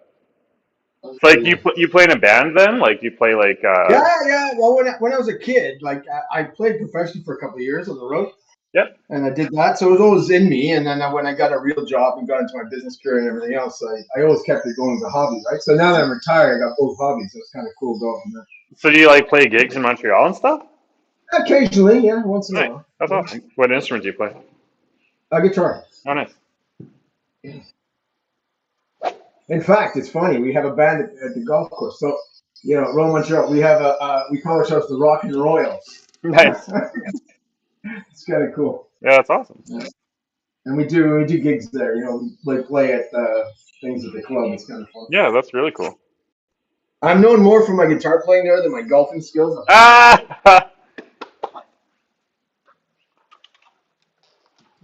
It's like you play in a band then? Like do you play like Yeah. Well, when I was a kid, like I played professionally for a couple of years on the road. Yep. And I did that, so it was always in me. And then when I got a real job and got into my business career and everything else, I always kept it going as a hobby, right? So now that I'm retired, I got both hobbies, so it's kind of cool going from there. So do you like play gigs in Montreal and stuff? Occasionally, yeah, once in a Nice. while. That's awesome. What instrument do you play? A guitar. Oh, nice. In fact, it's funny. We have a band at the golf course. So, Royal Montreal, we have we call ourselves the Rock and Royals. Nice. It's kind of cool. Yeah, that's awesome. Yeah. And we do gigs there. We play at things at the club. It's kind of fun. Yeah, that's really cool. I'm known more for my guitar playing there than my golfing skills. Ah!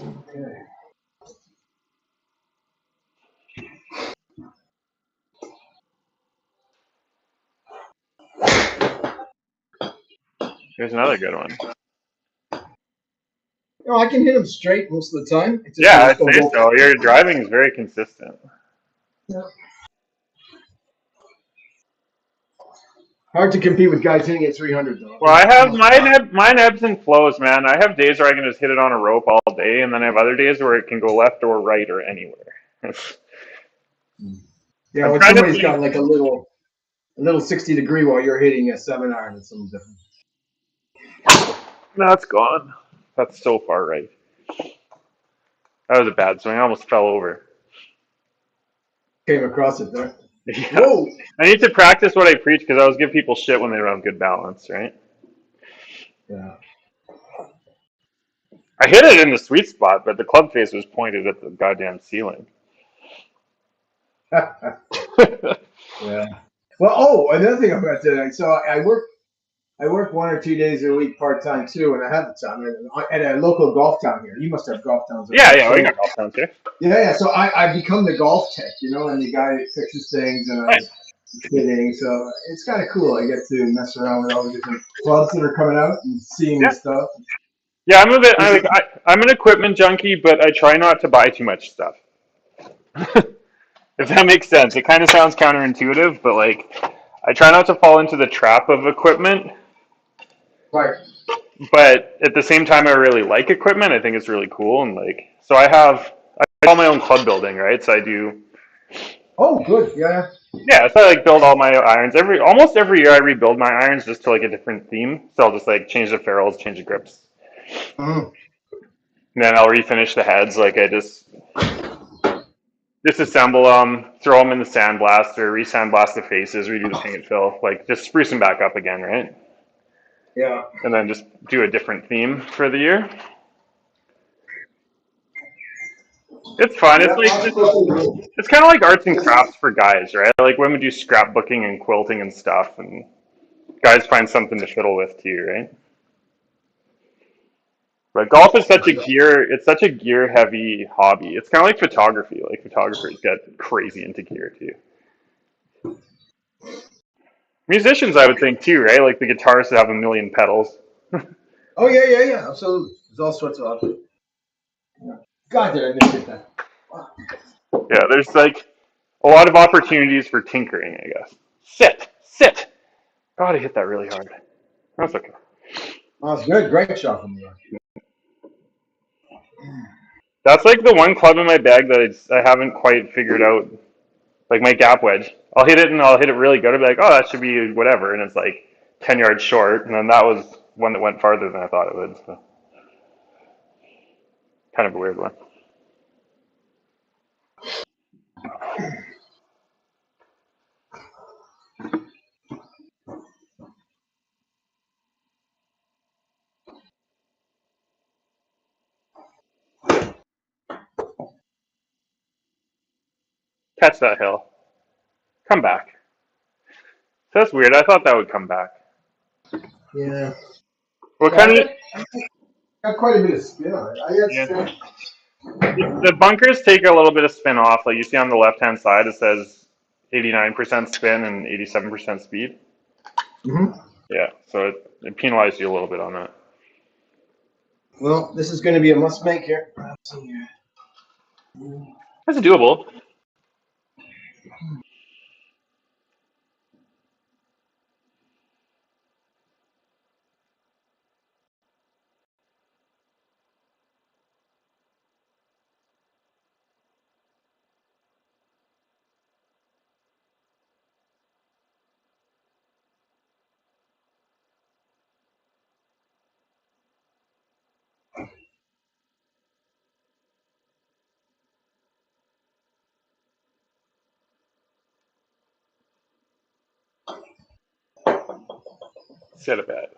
Okay. Here's another good one. I can hit them straight most of the time. It's just Yeah, I I'd just don't say go. so. Your driving is very consistent. Yeah. Hard to compete with guys hitting at 300 though. Well, I have mine ebbs and flows, man. I have days where I can just hit it on a rope all day, and then I have other days where it can go left or right or anywhere. Yeah, I'm when trying to somebody's think. got like a little 60-degree while you're hitting a 7-iron, it's something different. No, it's gone. That's so far right. That was a bad swing. I almost fell over. Came across it there. Yeah. Whoa! I need to practice what I preach because I always give people shit when they don't have good balance, right? Yeah. I hit it in the sweet spot, but the club face was pointed at the goddamn ceiling. Yeah. Well, another thing about today. So I work 1 or 2 days a week part time too, and I have the time at a local golf town here. You must have golf towns. Yeah, we got golf towns here. Yeah. So I become the golf tech, and the guy that fixes things and I fitting. So it's kind of cool. I get to mess around with all the different clubs that are coming out and seeing the stuff. Yeah, I'm an equipment junkie, but I try not to buy too much stuff. If that makes sense. It kind of sounds counterintuitive, but like I try not to fall into the trap of equipment. Right. But at the same time, I really like equipment. I think it's really cool, and so I call my own club building, right? So I do. Oh, good. Yeah. Yeah, so I build all my irons almost every year. I rebuild my irons just to a different theme. So I'll just change the ferrules, change the grips, Mm. and then I'll refinish the heads. I just disassemble them, throw them in the sandblaster, re-sandblast the faces, redo the paint fill, just spruce them back up again, right? Yeah. And then just do a different theme for the year. It's fun. It's kind of like arts and crafts for guys, right? Like women do scrapbooking and quilting and stuff, and guys find something to fiddle with too, right? But golf is such a gear heavy hobby. It's kind of like photography. Like photographers get crazy into gear too. Musicians, I would think too, right? Like the guitarists have a million pedals. Oh yeah. Absolutely. There's all sorts of options. Yeah. God, did I miss that? Wow. Yeah, there's a lot of opportunities for tinkering, I guess. Sit. God, I hit that really hard. That's okay. Oh, it's good. Great shot from you. That's the one club in my bag that I haven't quite figured out. Like my gap wedge. I'll hit it really good. I'll be like, oh, that should be whatever. And it's 10 yards short. And then that was one that went farther than I thought it would. So. Kind of a weird one. Catch that hill. Come back. That's weird. I thought that would come back. Yeah. What kind of? Got quite a bit of spin on it. Yeah. The bunkers take a little bit of spin off. Like you see on the left-hand side, it says 89% spin and 87% speed. Mm-hmm. Yeah, so it penalized you a little bit on that. Well, this is going to be a must make here. That's doable. Set a bet.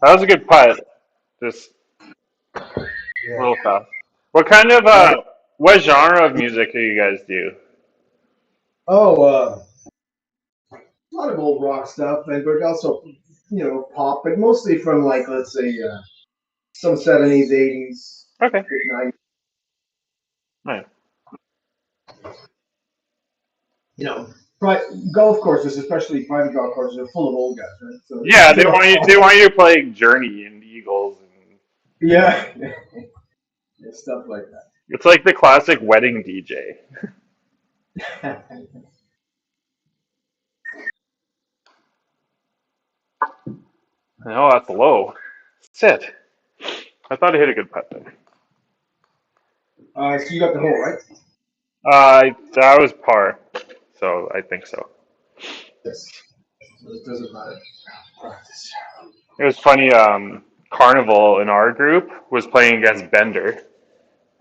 That was a good putt. Just a little fast. What kind of what genre of music do you guys do? Oh, a lot of old rock stuff, but also, pop, but mostly from like, let's say, some 70s, 80s, Okay. 90s. Right. Golf courses, especially private golf courses, are full of old guys, right? So Yeah, they want you to play Journey and Eagles and yeah, stuff like it's like the classic wedding DJ. that. Oh, that's low. Sit. I thought I hit a good putt there. So you got the hole, right? That was par, so I think so. Yes. So it doesn't matter. Practice. It was funny. Carnival in our group was playing against Bender,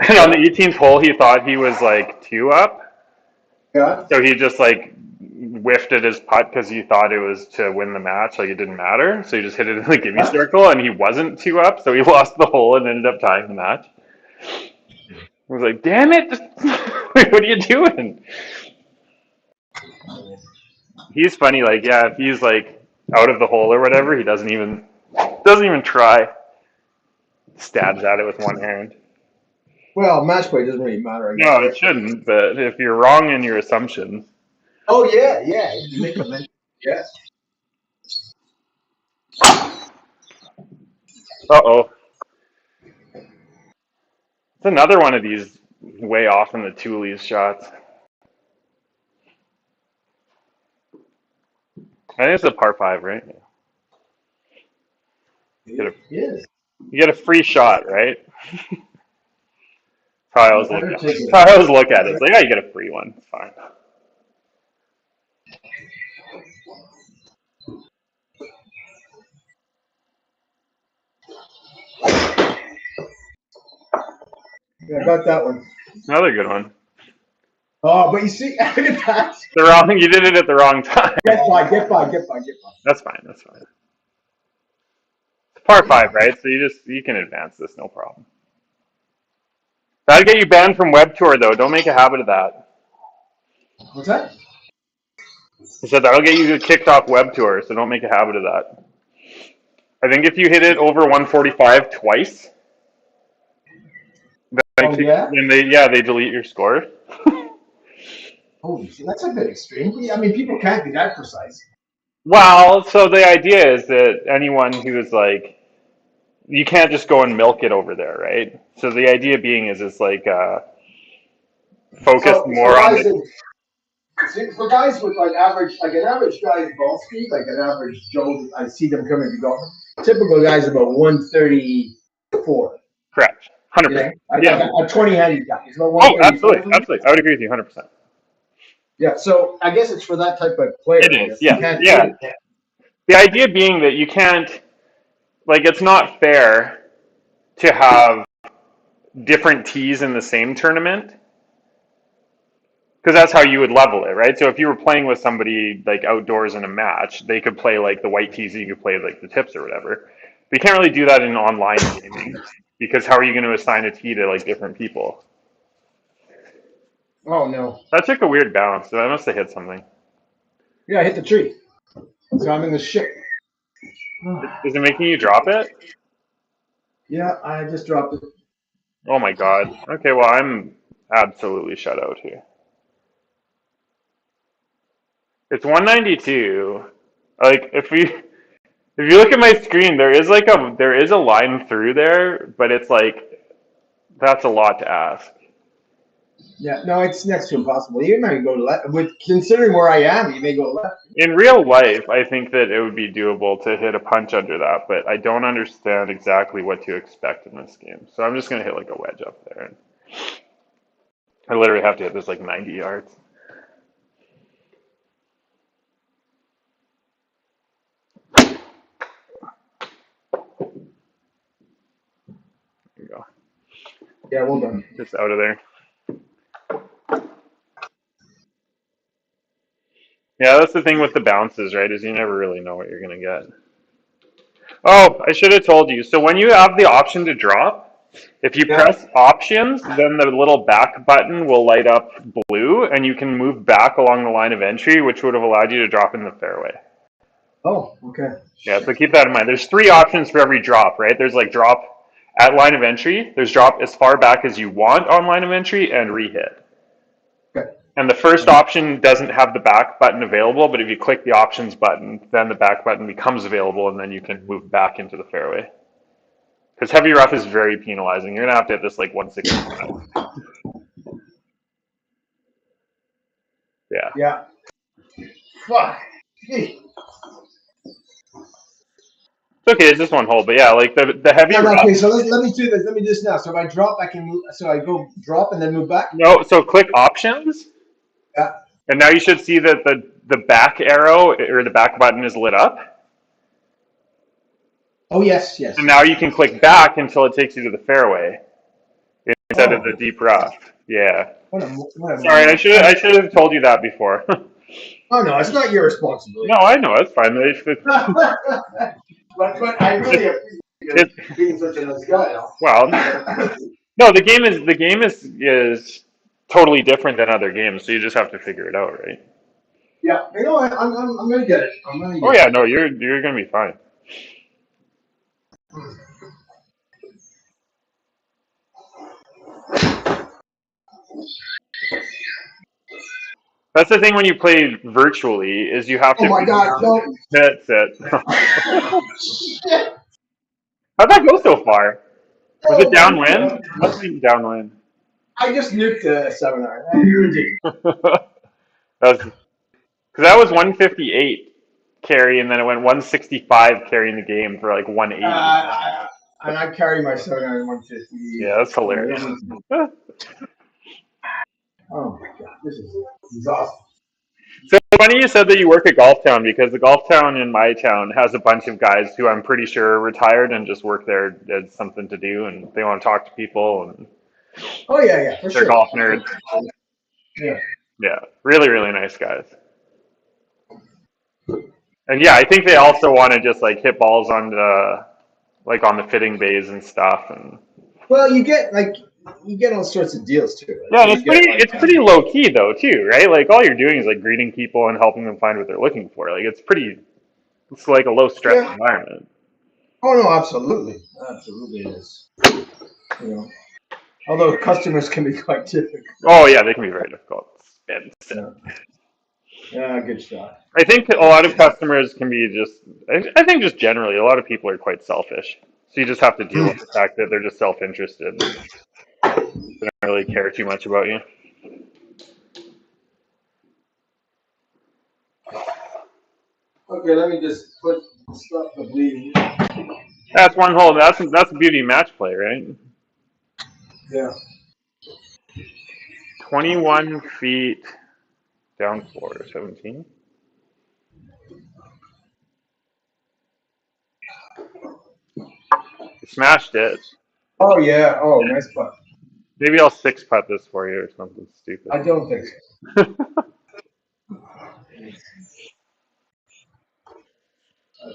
and on the 18th hole, he thought he was like two up, Yeah. so he just like whiffed at his putt because he thought it was to win the match, like it didn't matter. So he just hit it in the gimme circle, and he wasn't two up, so he lost the hole and ended up tying the match. I was like, "Damn it! What are you doing?" He's funny, like yeah, if he's like out of the hole or whatever, he doesn't even try. Stabs at it with one hand. Well, match play doesn't really matter, I guess. No, Right? it shouldn't. But if you're wrong in your assumptions, Oh yeah. You make a mention. Yes. uh-oh, it's another one of these way off in the Toolies shots. I think it's a par five, right? Yes. You get a free shot, right? That's how I always look at it. Take That's how I always look at it. It's like, oh, you get a free one. It's fine. Yeah, I got that one. Another good one. Oh, but you see, look at that. You did it at the wrong time. Get by. That's fine. It's par five, right? So you can advance this, no problem. That'll get you banned from Web Tour, though. Don't make a habit of that. What's that? I said that'll get you kicked off Web Tour, so don't make a habit of that. I think if you hit it over 145 twice, then they delete your score. Holy shit, that's a bit extreme. I mean, people can't be that precise. Well, so the idea is that anyone who is like, you can't just go and milk it over there, right? So the idea being is it's like focus more on the. For guys with an average guy's ball speed, like an average Joe, I see them coming to golf. Typical guy's about 134. Correct. 100%. Yeah. A 20 handed guy. It's about Oh, absolutely. I would agree with you 100%. Yeah, so I guess it's for that type of player. It is, yeah. The idea being that you can't, like, it's not fair to have different tees in the same tournament because that's how you would level it, right? So if you were playing with somebody like outdoors in a match, they could play like the white tees and you could play like the tips or whatever. But you can't really do that in online gaming because how are you going to assign a tee to like different people? Oh no. That took a weird bounce. So I must have hit something. Yeah, I hit the tree. So I'm in the shit. Is it making you drop it? Yeah, I just dropped it. Oh my god. Okay, well I'm absolutely shut out here. It's 192. Like if you look at my screen, there is a line through there, but it's like that's a lot to ask. Yeah, no, it's next to impossible. You might go left. With considering where I am, you may go left. In real life, I think that it would be doable to hit a punch under that, but I don't understand exactly what to expect in this game. So I'm just gonna hit like a wedge up there. I literally have to hit this like 90 yards. There you go. Yeah, well done. Just out of there. Yeah, that's the thing with the bounces, right? Is you never really know what you're gonna get. Oh, I should have told you. So when you have the option to drop, if you Yeah. press options, then the little back button will light up blue and you can move back along the line of entry, which would have allowed you to drop in the fairway. Oh, okay. Yeah, so keep that in mind. There's 3 options for every drop, right? There's like drop at line of entry, there's drop as far back as you want on line of entry, and rehit. Okay. And the first option doesn't have the back button available, but if you click the options button, then the back button becomes available and then you can move back into the fairway. Because heavy rough is very penalizing. You're gonna have to hit this like 165. Yeah. Yeah. Fuck. Gee. It's okay, it's just one hole, but yeah, like the heavy No, rough. okay, so let me do this. Let me do this now. So if I drop, I can move. So I go drop and then move back. No, so click options, Yeah. and now you should see that the back arrow or the back button is lit up. Oh yes, yes. And now you can click back until it takes you to the fairway instead of the deep rough. Yeah. What a Sorry, I should have told you that before. Oh no, it's not your responsibility. No, I know, it's fine. but I really appreciate you being such a nice guy. Well, no, the game is totally different than other games, so you just have to figure it out, right? Yeah, you know what? I'm gonna get it. I'm gonna get Oh yeah, no, you're gonna be fine. That's the thing when you play virtually is you have to. Oh my god, no. That's it. Shit. How'd that go so far? Was it Oh my downwind? God. Must be downwind. I just nuked the 7-iron. You did. Because that was 158 carry, and then it went 165 carry in the game for like 180. And I carry my 7-iron 150. Yeah, that's hilarious. Oh my god, this is exhausting. So funny you said that you work at Golf Town because the Golf Town in my town has a bunch of guys who I'm pretty sure are retired and just work there as something to do, and they want to talk to people, and Oh yeah, for they're sure. golf nerds. Yeah. Yeah, really, really nice guys. And yeah, I think they also want to just like hit balls on the fitting bays and stuff, and Well, you get all sorts of deals too. yeah, and it's pretty low key though too, right? Like all you're doing is like greeting people and helping them find what they're looking for. Like it's like a low stress environment. Oh no, absolutely it is. You know, although customers can be quite difficult. Oh yeah, they can be very difficult. Yeah, good shot. I think a lot of customers can be I think just generally, a lot of people are quite selfish. So you just have to deal with the fact that they're just self-interested. They don't really care too much about you. Okay, let me just stop the bleeding. That's one hole. That's a beauty match play, right? Yeah. 21 feet down floor, 17. You smashed it. Oh yeah. Oh, nice putt. Maybe I'll 6-putt this for you or something stupid. I don't think so.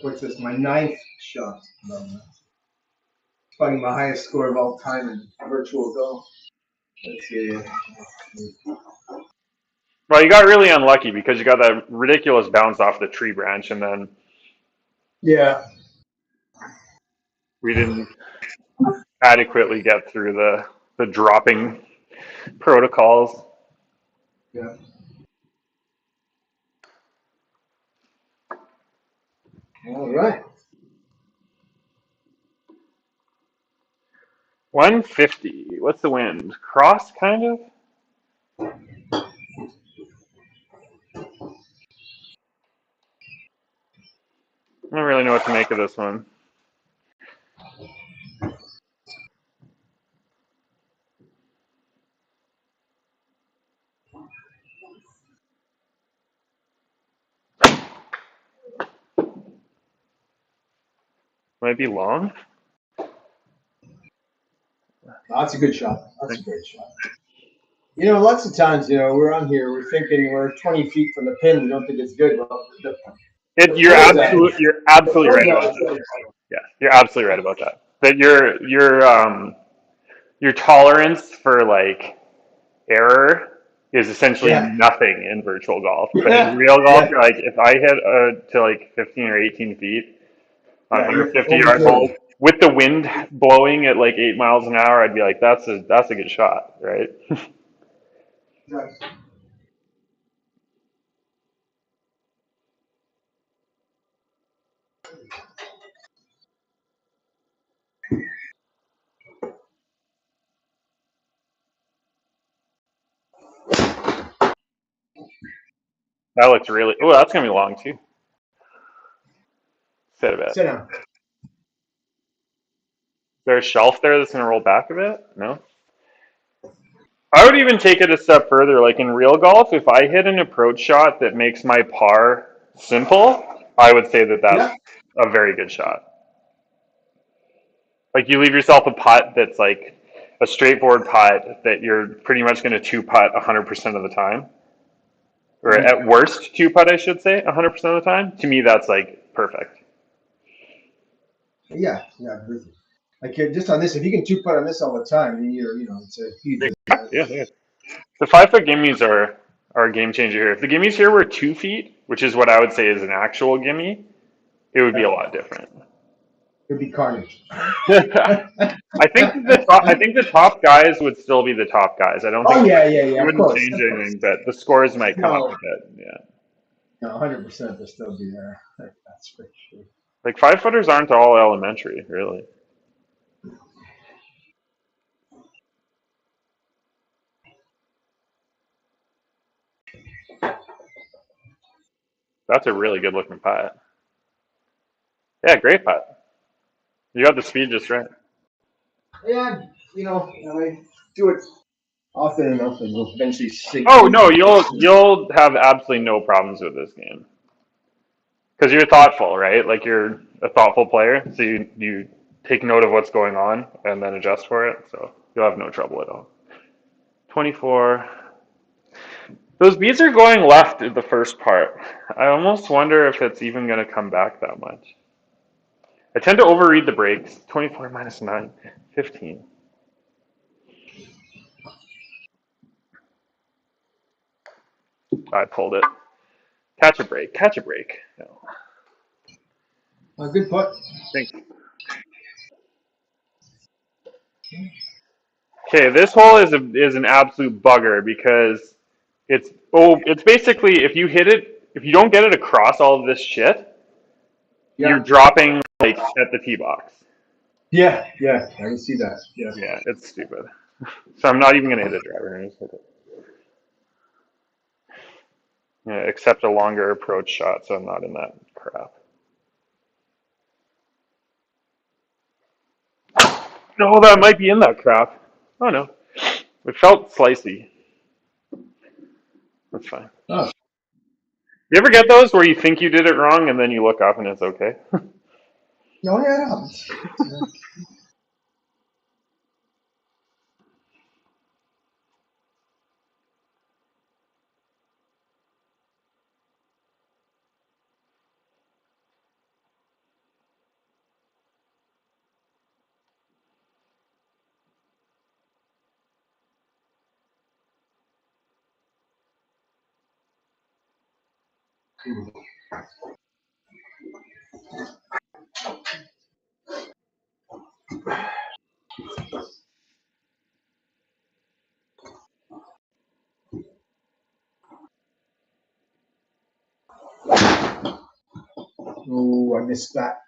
What's this? My 9th shot. Finding my highest score of all time in virtual golf. Let's see. Well, you got really unlucky because you got that ridiculous bounce off the tree branch, and then Yeah. we didn't adequately get through the dropping protocols. Yeah. All right. 150. What's the wind? Cross, kind of? I don't really know what to make of this one. Might be long. That's a good shot. That's a great shot. You know, lots of times, we're on here, we're thinking we're 20 feet from the pin, we don't think it's good. Well, You're absolutely right about that. Yeah, you're absolutely right about that. That your tolerance for like error is essentially Yeah. nothing in virtual golf. But in real golf, you're like, if I hit to like 15 or 18 feet on Yeah, you're 150-yard hole with the wind blowing at like 8 miles an hour, I'd be like, that's a good shot, right? That looks really. Oh, that's gonna be long too. Sit a bit. Sit down. Is there a shelf there that's gonna roll back a bit? No. I would even take it a step further. Like in real golf, if I hit an approach shot that makes my par simple, I would say that that's a very good shot. Like you leave yourself a putt that's like a straightforward putt that you're pretty much going to two putt 100% of the time, or at worst two putt, I should say, 100% of the time. To me, that's like perfect. Yeah. Like just on this, if you can two putt on this all the time, then it's a huge. Yeah. The 5-foot gimmies are a game changer here. If the gimmies here were 2 feet, which is what I would say is an actual gimme, it would be a lot different. It'd be carnage. I think the top guys would still be the top guys. I don't think it Of wouldn't course. change anything, but the scores might come up a bit. Yeah. No, 100% they'll still be there. That's for sure. Like 5-footers aren't all elementary, really. That's a really good looking putt. Yeah, great putt. You got the speed just right. Yeah, I do it often enough, and we'll eventually sink. Oh no, you'll have absolutely no problems with this game because you're thoughtful, right? Like you're a thoughtful player, so you take note of what's going on and then adjust for it. So you'll have no trouble at all. 24. Those beads are going left in the first part. I almost wonder if it's even going to come back that much. I tend to overread the breaks. 24 minus 9, 15. I pulled it. Catch a break. Catch a break. No. A good putt. Thanks. Okay, this hole is an absolute bugger because it's basically if you don't get it across all of this shit, you're dropping like at the tee box. Yeah, I can see that. Yeah. Yeah, it's stupid. So I'm not even gonna hit a driver. I'm just hit it. Yeah, except a longer approach shot, so I'm not in that crap. No, that might be in that crap. Oh no, it felt slicey. That's fine. Oh. You ever get those where you think you did it wrong and then you look up and it's okay? No, yeah. I missed that.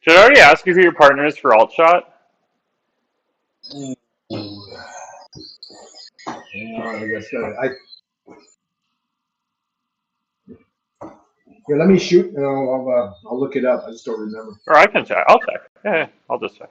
Should I already ask you who your partner is for alt shot? I guess yeah, let me shoot and I'll look it up. I just don't remember. Or I can check. I'll check. Yeah, I'll just check.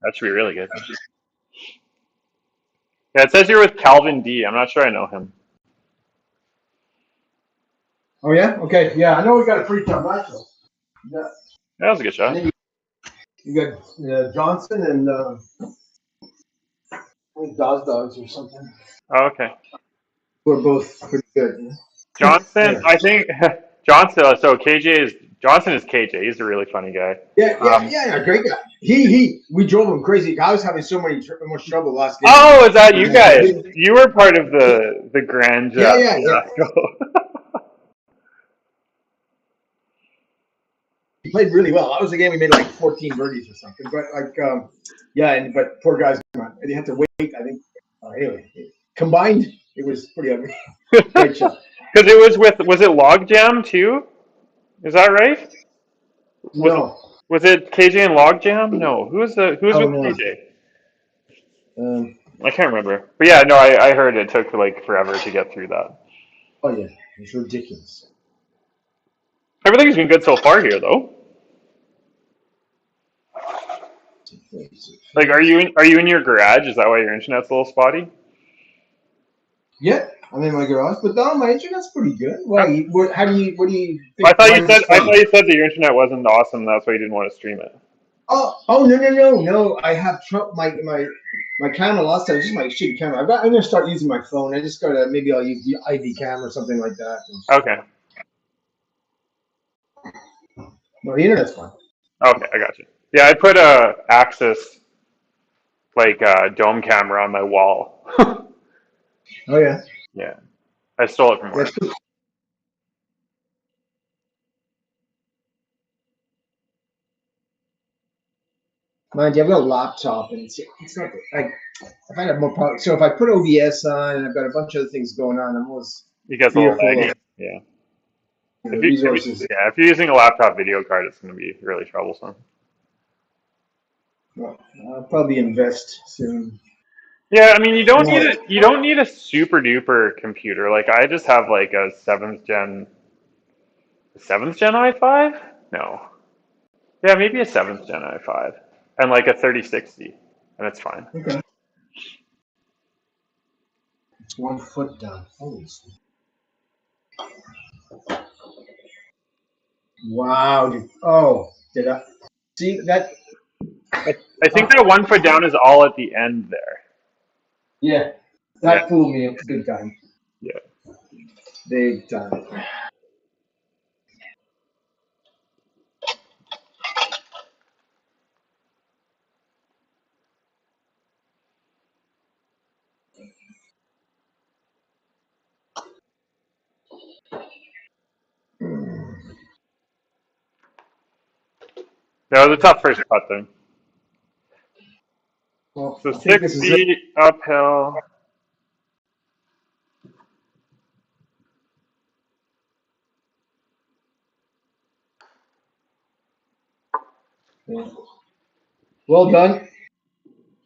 That should be really good. Yeah, it says you're with Calvin D. I'm not sure I know him. Oh yeah, okay, yeah. I know we got a pretty tough match though. Yeah. That was a good shot. You got Johnson and Dogs or something. Oh, okay. We're both pretty good. Yeah? Johnson, Yeah. I think Johnson. So Johnson is KJ. He's a really funny guy. Yeah, great guy. We drove him crazy. I was having so much trouble last game. Oh, is that you guys? You were part of the grand. Yeah. He played really well. That was a game we made like 14 birdies or something. But but poor guys, they had to wait. I think anyway, combined, it was pretty ugly. Great shot. Because it was it Logjam too? Is that right? No. Was it KJ and Logjam? No. Who was with no. KJ? I can't remember. But yeah, no, I heard it took like forever to get through that. Oh yeah, it's ridiculous. Everything's been good so far here, though. Like, are you in your garage? Is that why your internet's a little spotty? Yeah, I'm in my garage, but no, my internet's pretty good. Why? What do you think? I thought you said that your internet wasn't awesome. That's why you didn't want to stream it. Oh no! I have trouble. My camera last time, just my shitty camera. I'm gonna start using my phone. I just gotta maybe I'll use the IV cam or something like that. Okay. No, the internet's fine. Okay, I got you. Yeah, I put a Axis dome camera on my wall. Oh yeah. Yeah, I stole it from work. Mind you, I've got a laptop, and it's not like I find it more power. So if I put OBS on, and I've got a bunch of other things going on, I'm almost you get a little laggy. Yeah. If you're using a laptop video card, it's going to be really troublesome. Well, I'll probably invest soon. Yeah, I mean you don't need a super duper computer. Like I just have like a seventh gen i5? No. Yeah, maybe a 7th gen i5 and like a 3060, and it's fine. Okay. It's 1 foot down. Holy shit. Wow, dude. Oh, did I see that? I think that 1 foot down is all at the end there. Yeah, that fooled me big time. Yeah. Big time. That was a tough first putt then. Well, so 6 feet uphill. Yeah. Well done.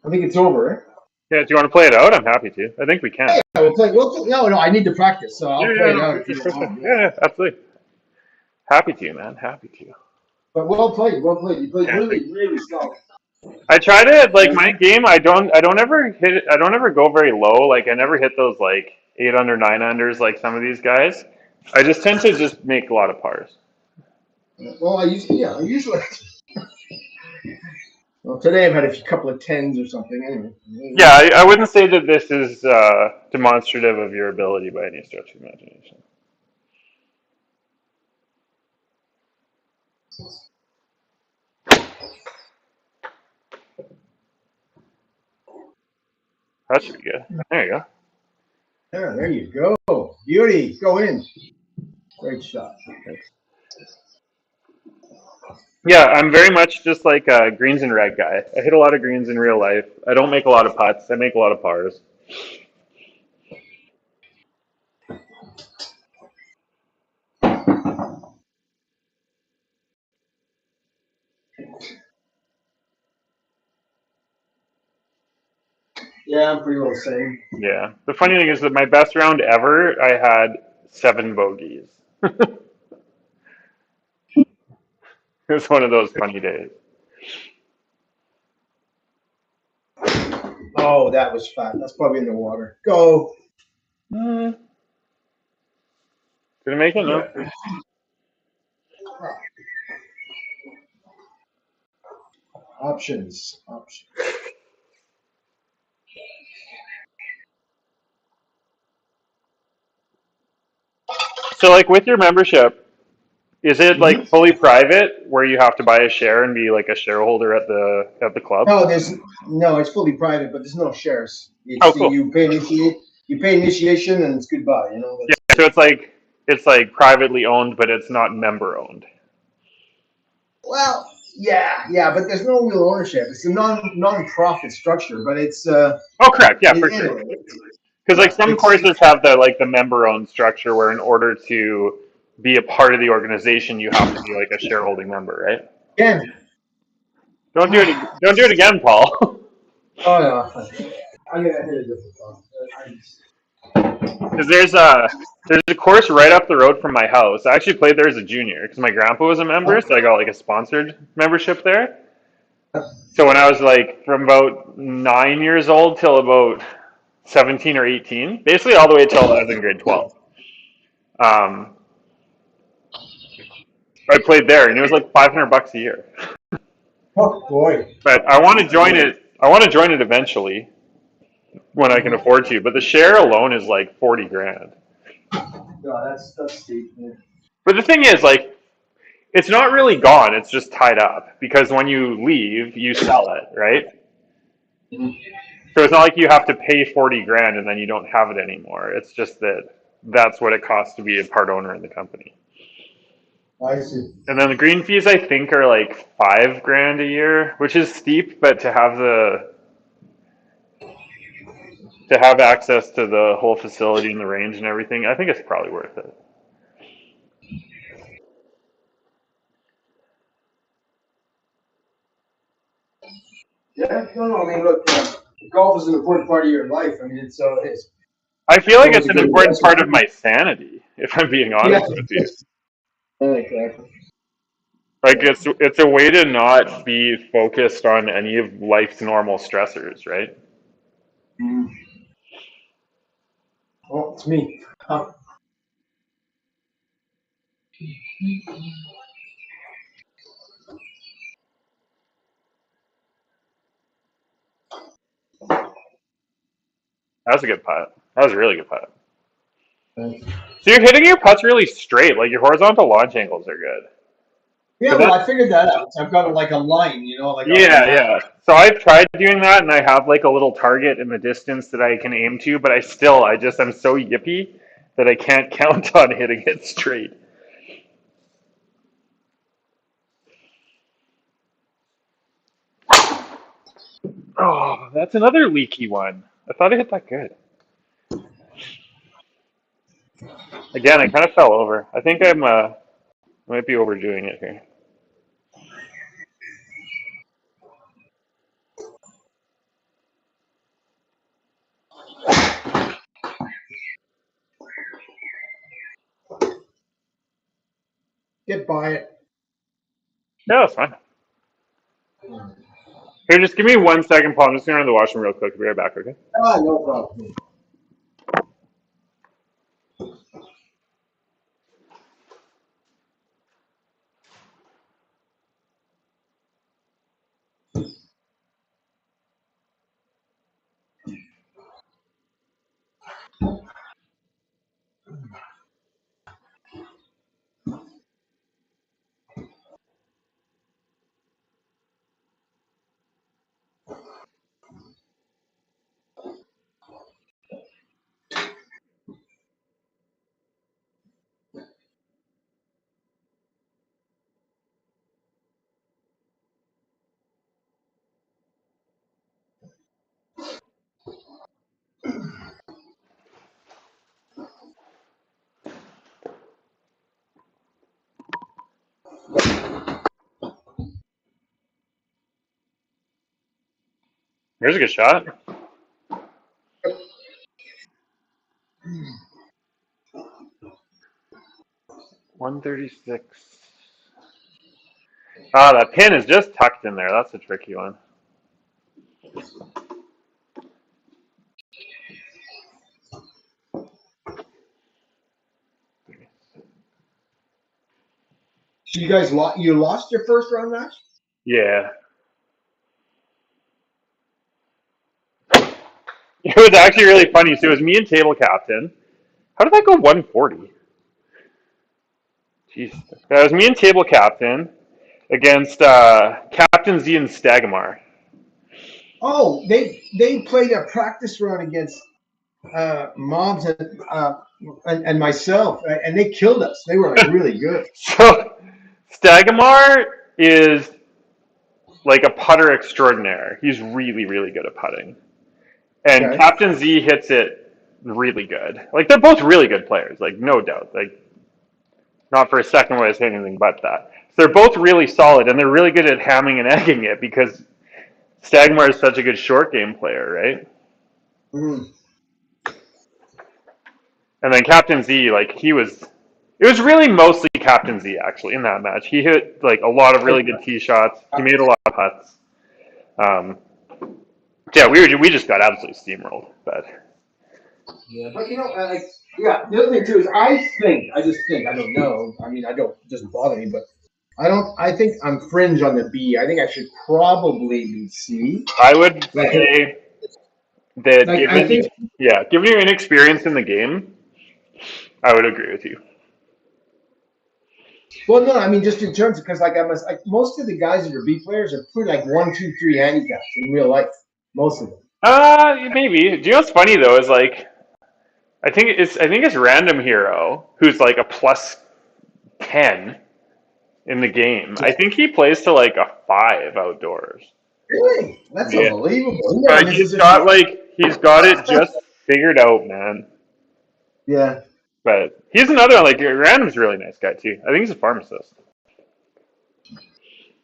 I think it's over, right? Yeah, do you want to play it out? I'm happy to. I think we can. Yeah, we'll play. No, I need to practice, so I'll play it out. Yeah, absolutely. Happy to, man. Happy to. But well played. You played really strong. I try to my game. I don't ever hit it. I don't ever go very low. Like I never hit those 8 under 9 unders like some of these guys. I just tend to just make a lot of pars. Well, I usually. Well, today I've had a couple of 10s or something. Anyway. Yeah, I wouldn't say that this is demonstrative of your ability by any stretch of the imagination. That should be good. There you go. Yeah, there you go. Beauty. Go in. Great shot. Thanks. Yeah, I'm very much just like a greens and red guy. I hit a lot of greens in real life. I don't make a lot of putts. I make a lot of pars. Yeah, I'm pretty well the same. Yeah. The funny thing is that my best round ever, I had 7 bogeys. It was one of those funny days. Oh, that was fat. That's probably in the water. Go. Did it make it? No. Yeah. Options. So like with your membership, is it like fully private where you have to buy a share and be like a shareholder at the club? No, it's fully private, but there's no shares. Oh, It's cool. you pay initiation and it's goodbye. You know. Yeah. So it's like privately owned, but it's not member owned. Well, yeah, but there's no real ownership. It's a non-profit structure, but it's Oh, correct. Yeah, for sure. anyway. Because like some It's courses have the member owned structure where in order to be a part of the organization, you have to be like a shareholding member, right? again. Don't do it again, Paul. Oh no, I'm gonna hit a different one. Because there's a course right up the road from my house. I actually played there as a junior because my grandpa was a member, so I got like a sponsored membership there. So when I was like from about 9 years old till about 17 or 18, basically all the way till I was in grade 12. Um, I played there, and it was like $500 a year. Oh boy. But I want to join it. I want to join it eventually when I can afford to. But the share alone is like 40 grand. No, that's steep. Yeah. But the thing is, like, it's not really gone. It's just tied up because when you leave, you sell it, right? So it's not like you have to pay 40 grand and then you don't have it anymore. It's just that that's what it costs to be a part owner in the company. I see. And then the green fees, I think, are like 5 grand a year, which is steep, but to have access to the whole facility and the range and everything, I think it's probably worth it. Yeah, no. I mean, look, golf is an important part of your life. I mean, it's I feel like always it's a an good important investment. part of my sanity, if I'm being Yeah, honest with you. exactly. Like it's a way to not be focused on any of life's normal stressors, right? Oh, it's me. Huh. That was a good putt. That was a really good putt. Thanks. So you're hitting your putts really straight. Like your horizontal launch angles are good. Yeah, 'Cause well, that, I figured that out. I've got like a line, like a yeah, map. yeah. So I've tried doing that, and I have like a little target in the distance that I can aim to. But I'm so yippy that I can't count on hitting it straight. Oh, that's another leaky one. I thought I hit that good. Again, I kind of fell over. I think I might be overdoing it here. Get by it. Yeah, that's fine. Here, just give me 1 second, Paul. I'm just going to the washroom real quick. I'll be right back, okay? Ah, no problem. There's a good shot. 136. Ah, that pin is just tucked in there. That's a tricky one. So you guys lost your first round match? Yeah. It was actually really funny. So it was me and table captain. How did that go 140? Jeez. That was me and table captain against Captain Z and Stagmar. Oh, they played a practice run against Mobs and myself, and they killed us. They were like really good. So Stagmar is like a putter extraordinaire. He's really, really good at putting. And Okay. Captain Z hits it really good. Like they're both really good players, like no doubt. Like not for a second would I say anything but that. So they're both really solid, and they're really good at hamming and egging it because Stagmar is such a good short game player, right? Mm. And then Captain Z, like it was really mostly Captain Z actually in that match. He hit like a lot of really good tee shots. He made a lot of putts. Yeah, we just got absolutely steamrolled, but Yeah, but yeah. The other thing too is I just think I don't know. I mean, it doesn't bother me, but I think I'm fringe on the B. I think I should probably be C. I would Like, say that I think. given your inexperience in the game, I would agree with you. Well, no, I mean just in terms of because like most of the guys that are B players are pretty like 1, 2, 3 handicaps in real life. Most of them. Maybe. Do you know what's funny though is like I think it's Random Hero who's like a +10 in the game. I think he plays to like a 5 outdoors. Really? That's Yeah. unbelievable. But he's got it just figured out, man. Yeah. But he's another one, like Random's a really nice guy too. I think he's a pharmacist.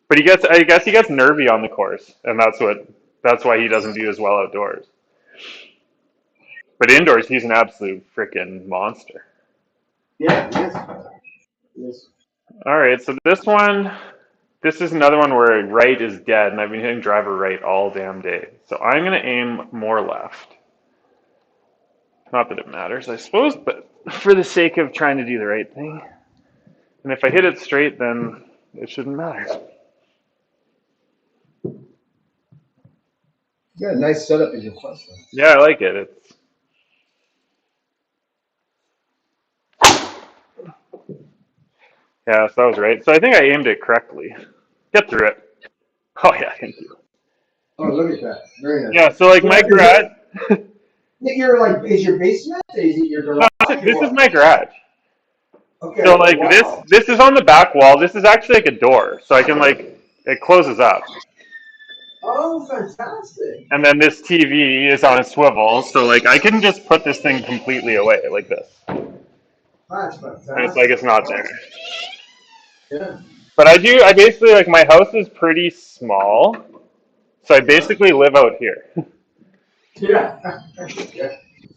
But I guess he gets nervy on the course, and that's why he doesn't do as well outdoors. But indoors, he's an absolute freaking monster. Yeah. Yes. All right, so this is another one where right is dead, and I've been hitting driver right all damn day. So I'm gonna aim more left. Not that it matters, I suppose, but for the sake of trying to do the right thing. And if I hit it straight, then it shouldn't matter. You got a nice setup in your question. Yeah, I like it. Yeah, so that was right. So I think I aimed it correctly. Get through it. Oh yeah, thank you. Oh, look at that. Very nice. Yeah, so like my garage. Is your basement? Is it your garage? This is my garage. Okay. So like wow. this is on the back wall. This is actually like a door, so I can like it closes up. Oh, fantastic. And then this TV is on a swivel, so like I can just put this thing completely away like this. That's fantastic. And it's like it's not there. Yeah. But I basically like my house is pretty small, so I basically live out here. Yeah.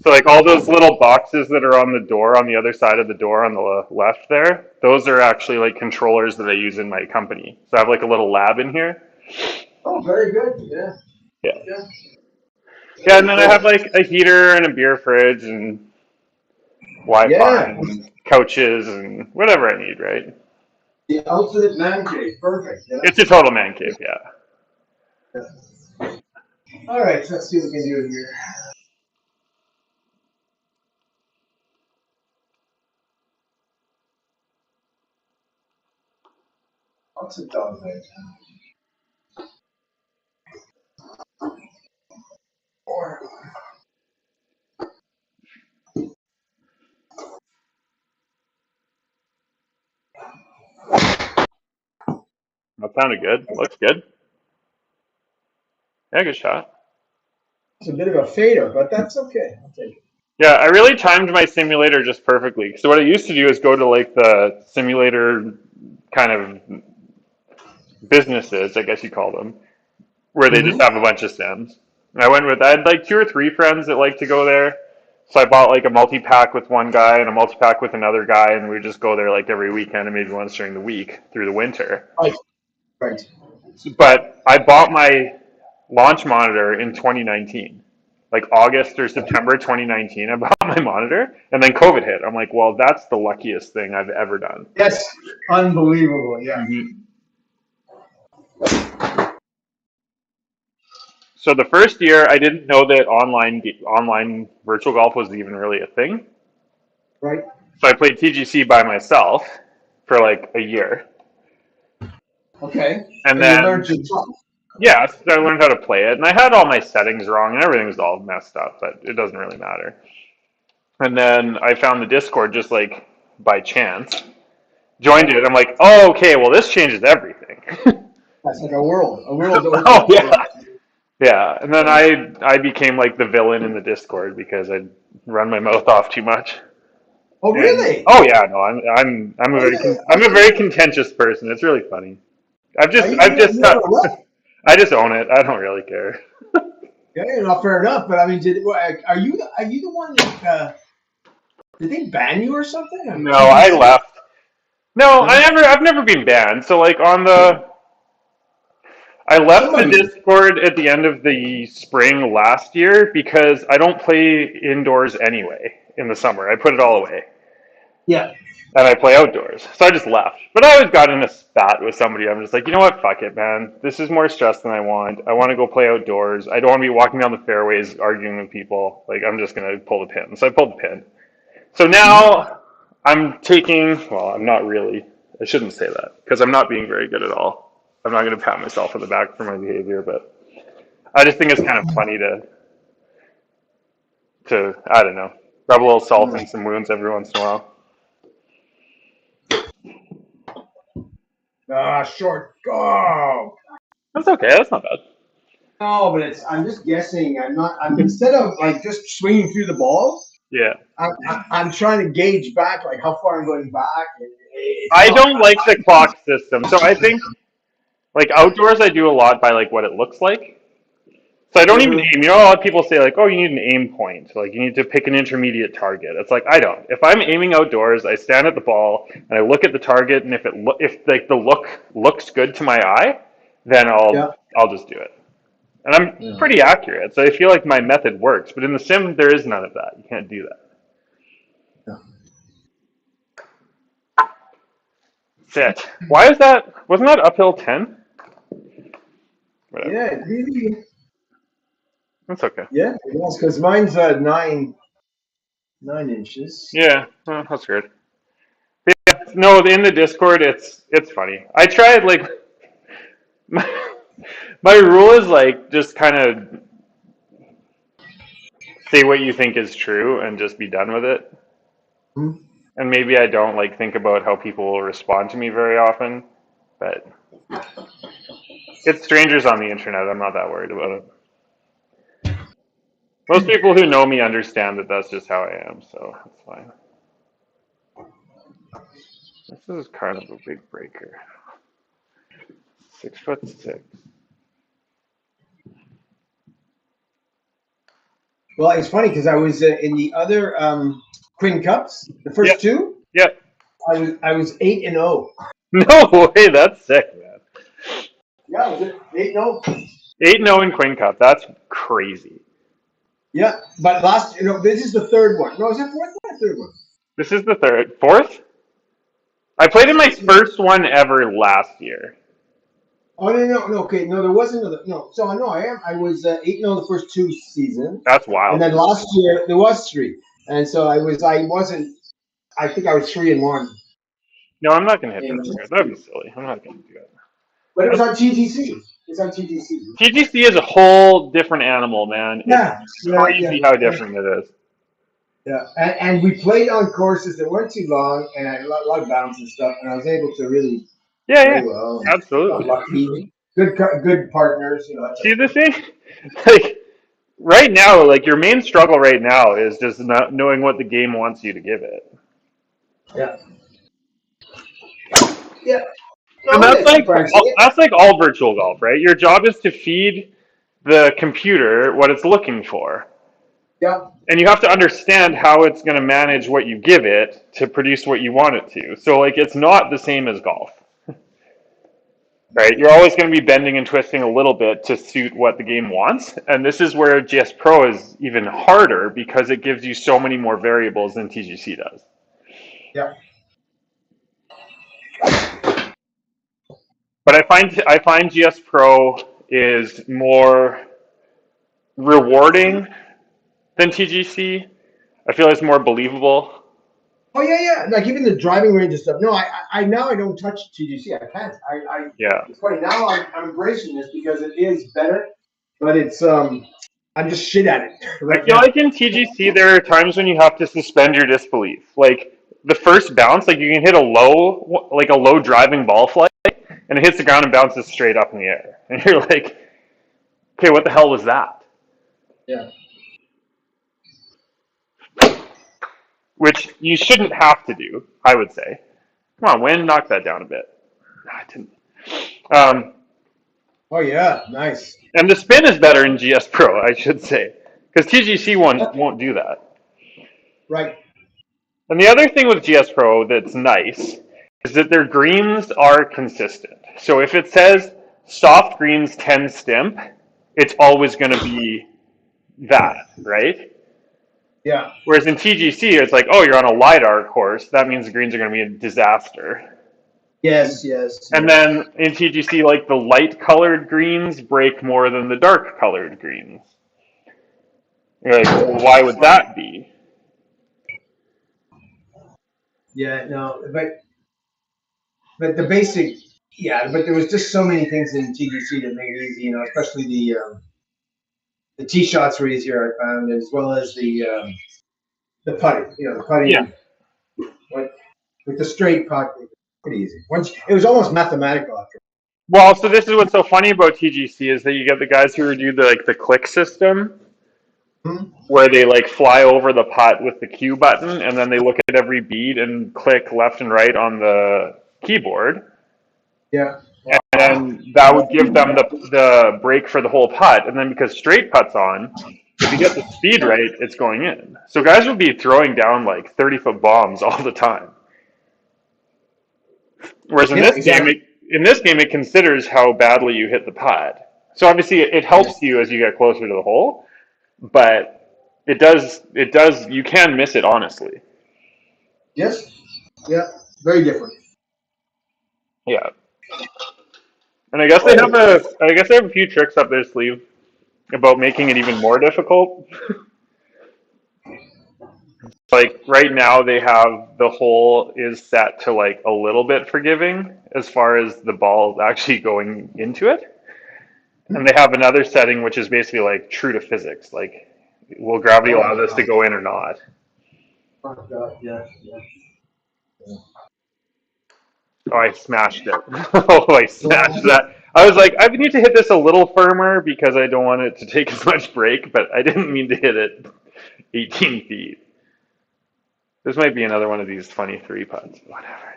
So like all those little boxes that are on the door on the other side of the door on the left there, those are actually like controllers that I use in my company. So I have like a little lab in here. Oh, very good. Yeah. Yeah. Yeah, and then I have like a heater and a beer fridge and Wi-Fi and couches and whatever I need, right? The ultimate man cave. Perfect. Yeah. It's a total man cave, yeah. All right, so let's see what we can do here. Lots of dog legs. That sounded good. Looks good. Yeah, good shot. It's a bit of a fader, but that's okay. I'll take it. Yeah, I really timed my simulator just perfectly. So what I used to do is go to like the simulator kind of businesses, I guess you call them, where they just have a bunch of sims. I had like 2 or 3 friends that like to go there. So I bought like a multi-pack with one guy and a multi-pack with another guy, and we would just go there like every weekend and maybe once during the week through the winter. Right. Right. But I bought my launch monitor in 2019, like August or September 2019. I bought my monitor, and then COVID hit. I'm like, well, that's the luckiest thing I've ever done. Yes. Unbelievable. Yeah. Mm-hmm. So the first year, I didn't know that online virtual golf was even really a thing. Right. So I played TGC by myself for like a year. Okay. And then, you learned to talk. yeah, so I learned how to play it. And I had all my settings wrong and everything was all messed up, but it doesn't really matter. And then I found the Discord just like by chance. Joined it. I'm like, oh, okay, well, this changes everything. That's like a world. A world. Oh, yeah. Yeah, and then I became like the villain in the Discord because I'd run my mouth off too much. Oh, really? Oh yeah, no, I'm a very contentious person. It's really funny. I just own it. I don't really care. Yeah, not fair enough. But I mean, are you the one that did they ban you or something? No, I left. No, I've never been banned. So like I left the Discord at the end of the spring last year because I don't play indoors anyway in the summer. I put it all away. Yeah. And I play outdoors. So I just left. But I always got in a spat with somebody. I'm just like, you know what? Fuck it, man. This is more stress than I want. I want to go play outdoors. I don't want to be walking down the fairways arguing with people. Like, I'm just going to pull the pin. So I pulled the pin. So now I'm I'm not really. I shouldn't say that because I'm not being very good at all. I'm not going to pat myself on the back for my behavior, but I just think it's kind of funny to I don't know, rub a little salt in some wounds every once in a while. Short. Oh. That's okay. That's not bad. No, but I'm just guessing. I'm instead of like just swinging through the ball. Yeah. I'm trying to gauge back, like how far I'm going back. I don't like the clock system. So I think, like outdoors, I do a lot by like what it looks like. So I don't even aim. You know, a lot of people say like, oh, you need an aim point. Like you need to pick an intermediate target. It's like I don't. If I'm aiming outdoors, I stand at the ball and I look at the target, and if the look looks good to my eye, then I'll just do it. And I'm pretty accurate, so I feel like my method works. But in the sim, there is none of that. You can't do that. Sit. Why is that? Wasn't that uphill 10? Whatever. Yeah, really. That's okay. Yeah, it was because mine's 9 inches. Yeah, well, that's good. Yeah, no, in the Discord, it's funny. I tried like my rule is like just kind of say what you think is true and just be done with it. Mm-hmm. And maybe I don't like think about how people will respond to me very often, but it's strangers on the internet. I'm not that worried about it. Most people who know me understand that that's just how I am, so that's fine. This is kind of a big breaker. 6'6". Well, it's funny because I was in the other Quinn Cups, the first two. Yep. I was 8-0. No way, that's sick, man. Yeah, was it 8-0? 8-0 in Quinn Cup. That's crazy. Yeah, but this is the third one. No, is it fourth one or third one? This is the fourth? I played in my first one ever last year. Oh no, okay, no, there wasn't another. No, so I know I was 8-0 the first 2 seasons. That's wild. And then last year there was 3, and so I think I was 3-1. No, I'm not gonna hit that. That'd be silly. I'm not gonna do that. But it was on TGC. It's on TGC. TGC is a whole different animal, man. It's crazy how different it is. Yeah, and we played on courses that weren't too long, and I had a lot of bounce and stuff, and I was able to really play well. Absolutely. Lucky, good partners. See the thing, like right now, like your main struggle right now is just not knowing what the game wants you to give it. Yeah. Yeah. And that's like all virtual golf, right? Your job is to feed the computer what it's looking for. Yeah. And you have to understand how it's going to manage what you give it to produce what you want it to. So like it's not the same as golf. Right? You're always going to be bending and twisting a little bit to suit what the game wants. And this is where GS Pro is even harder because it gives you so many more variables than TGC does. Yeah. But I find GS Pro is more rewarding than TGC. I feel it's more believable. Oh yeah. Like even the driving range and stuff. No, I now I don't touch TGC. I can't. Yeah. It's funny now. I'm embracing this because it is better, but it's I'm just shit at it I right feel now. like in TGC there are times when you have to suspend your disbelief. Like the first bounce, like you can hit a low driving ball flight, and it hits the ground and bounces straight up in the air, and you're like, okay, what the hell was that? Yeah. Which you shouldn't have to do, I would say. Come on, Win, knock that down a bit. No, I didn't. Oh yeah. Nice. And the spin is better in GS Pro, I should say, because TGC won't do that. Right. And the other thing with GS Pro that's nice is that their greens are consistent. So if it says soft greens 10 stimp, it's always going to be that, right? Yeah. Whereas in TGC, it's like, oh, you're on a LiDAR course. That means the greens are going to be a disaster. Yes. And then in TGC, like the light colored greens break more than the dark colored greens. You're like, well, why would that be? Yeah. No. But the basic. Yeah. But there was just so many things in TGC that made it easy. You know, especially the tee shots were easier. I found, as well as the putting. You know, the Yeah. putting. With the straight putt, pretty easy. Once it was almost mathematical after. Well, so this is what's so funny about TGC is that you get the guys who do the click system where they like fly over the putt with the Q button and then they look at every bead and click left and right on the keyboard. Yeah. And then that would give them the break for the whole putt. And then because straight putt's on, if you get the speed right, it's going in. So guys would be throwing down like 30-foot bombs all the time. Whereas in Yeah, this exactly. game, it considers how badly you hit the putt. So obviously, it helps you as you get closer to the hole, but it does. You can miss it honestly. Yes. Yeah. Very different. Yeah, and I guess they have a few tricks up their sleeve about making it even more difficult. Like right now, they have the hole is set to like a little bit forgiving as far as the ball actually going into it. And they have another setting which is basically like true to physics, like will gravity allow this to go in or not? Oh God. Yeah. Oh, I smashed it. Oh, I smashed that. I was like, I need to hit this a little firmer because I don't want it to take as much break, but I didn't mean to hit it 18 feet. This might be another one of these funny three putts. Whatever.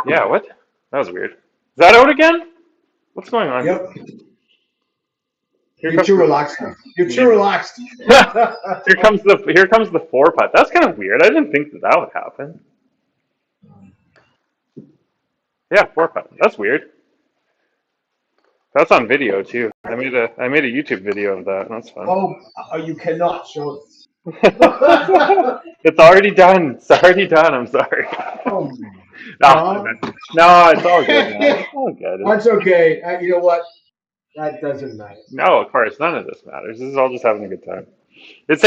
Yeah, what? That was weird. Is that out again? What's going on? Yep. Here You're comes too relaxed now. You're too Yeah. relaxed. here comes the four putt. That's kind of weird. I didn't think that would happen. Yeah, four putt. That's weird. That's on video too. I made a YouTube video of that. That's fun. Oh, you cannot show this. It's already done. It's already done. I'm sorry. Oh, No, no, it's all good, man. It's all good. that's okay. You know what? That doesn't matter. No, of course, none of this matters. This is all just having a good time. Yeah. It's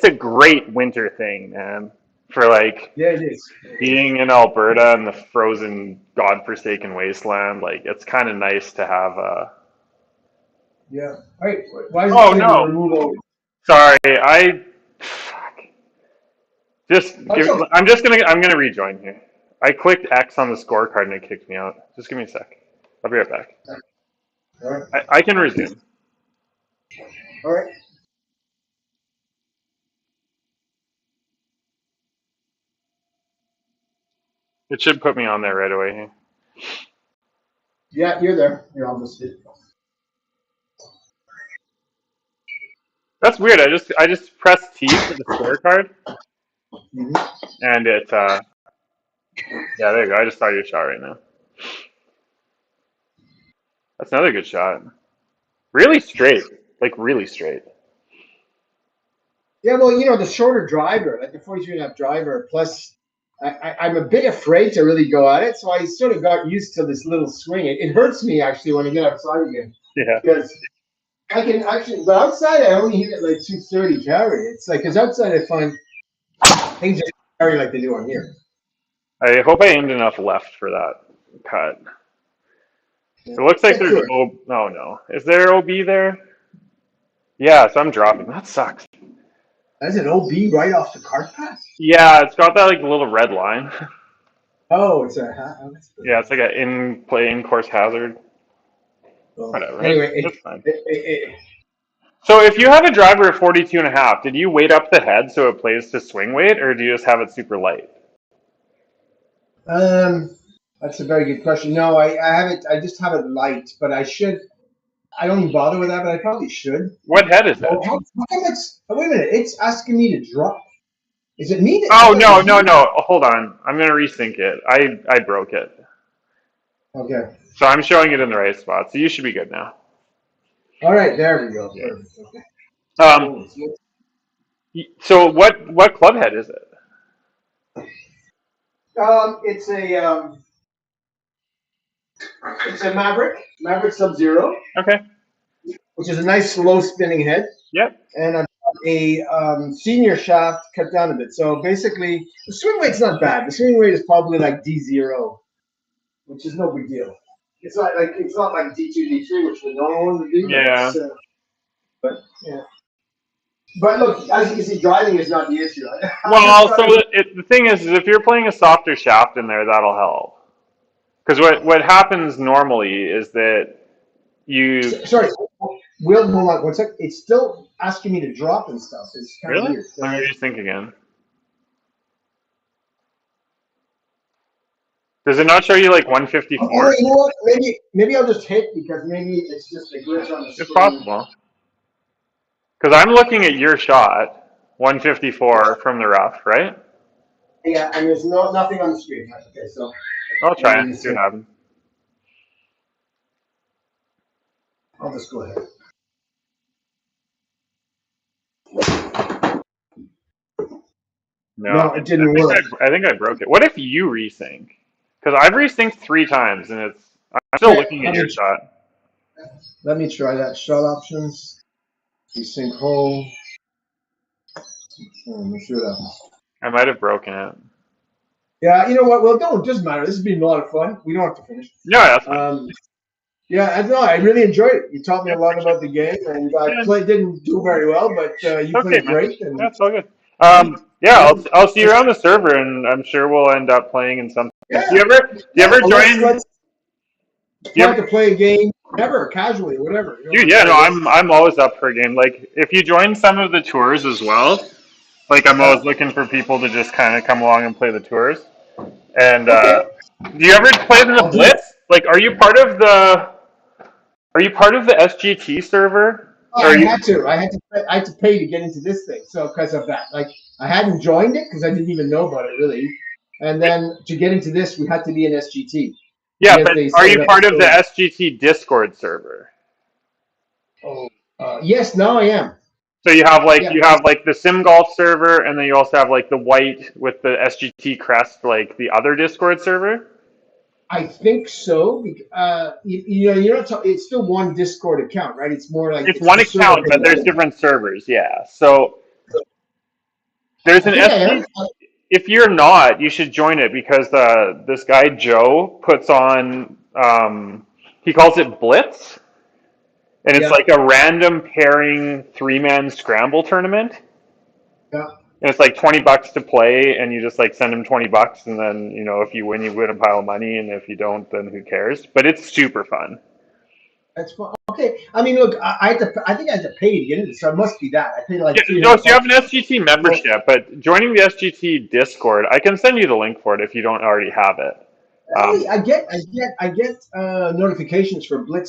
a great winter thing, man. For like Yeah, it is. being in Alberta in the frozen, godforsaken wasteland, like it's kind of nice to have a. Yeah. Hey, why is Oh it saying no, remove all? sorry, I. Fuck. That's okay. I'm gonna rejoin here. I clicked X on the scorecard and it kicked me out. Just give me a sec. I'll be right back. All right. I can resume. All right. It should put me on there right away. Yeah, you're there. You're almost it. That's weird. I just pressed T for the scorecard, Mhm. and it yeah, there you go. I just saw your shot right now. That's another good shot. Really straight, like really straight. Yeah, well, the shorter driver, like the 43.5 driver, plus I'm a bit afraid to really go at it, so I sort of got used to this little swing. It hurts me actually when I get outside again Yeah. because I can actually, but outside I only hit it like 230 carry. It's like because outside I find things just carry like they do on here. I hope I aimed enough left for that cut. Yeah. It looks like Get there's to it. O. Oh no, is there OB there? Yeah, so I'm dropping. That sucks. That's an OB right off the cart pass. Yeah, it's got that like little red line. Oh, it's a. That's good. Yeah, it's like an in course hazard. Well, Whatever. anyway, That's fine. it, So if you have a driver at 42.5, did you weight up the head so it plays to swing weight, or do you just have it super light? that's a very good question. No, I have it. I just have it light, but I should. I don't even bother with that, but I probably should. What head is it? Oh, how come it's? Oh, wait a minute. It's asking me to drop. Is it me? I Oh thought it no, was no, you. no. Hold on. I'm gonna resync it. I broke it. Okay. So I'm showing it in the right spot. So you should be good now. All right. There we go. Yeah. Perfect. Okay. Um. So what club head is it? It's a Maverick Sub-Zero, Okay. which is a nice slow spinning head, Yep. and a senior shaft cut down a bit. So basically, the swing weight's not bad. The swing weight is probably like D0, which is no big deal. It's not like D2, D3, which we normally would do. Yeah. But yeah. But look, as you can see, driving is not the issue. Well, so the thing is if you're playing a softer shaft in there, that'll help. Because what happens normally is that you Sorry, Will, hold on 1 sec. It's still asking me to drop and stuff. It's kind of really. weird. Let me rethink again. Does it not show you like Oh, 154? you know what? Maybe I'll just hit because maybe it's just a glitch on the screen. It's possible. Because I'm looking at your shot, 154 from the rough, right? Yeah, and there's nothing on the screen. Okay, so I'll try and see what happens. I'll just go ahead. No, it didn't work. I think I broke it. What if you resync? Because I've resynced 3 times and I'm still looking at your shot. Let me try that. Shot options. Desync hole. Let's see what happens. I might have broken it. Yeah, you know what? Well, it doesn't matter. This has been a lot of fun. We don't have to finish. Yeah, that's fine. Yeah, I really enjoyed it. You taught me a lot about the game, and I didn't do very well, but you played great. And that's all good. Yeah, I'll see you around the server, and I'm sure we'll end up playing in something. Yeah. Do you ever join? Let's try to play a game, ever casually, whatever. Dude, yeah, no, I'm always up for a game. Like, if you join some of the tours as well, like I'm always looking for people to just kind of come along and play the tours. And do you ever play in the Blitz? Like, are you part of the SGT server? I had to pay to get into this thing. So because of that, like I hadn't joined it because I didn't even know about it really. And then to get into this, we had to be an SGT. Yeah, but are you part of the SGT Discord server? Oh, yes, now I am. So you have like the Sim Golf server, and then you also have like the white with the SGT crest, like the other Discord server. I think so. You're not. It's still one Discord account, right? It's more like it's one account, but there's different servers. Yeah. So there's an SGT. If you're not, you should join it because this guy Joe puts on. He calls it Blitz. And it's like a random pairing 3-man scramble tournament. Yeah. And it's like $20 to play, and you just like send him $20, and then if you win a pile of money, and if you don't, then who cares? But it's super fun. That's fun. Okay, I mean, look, I think I had to pay to get into this, so it must be that. I paid like Yeah, no, so you have an SGT membership, but joining the SGT Discord, I can send you the link for it if you don't already have it. I get notifications for Blitz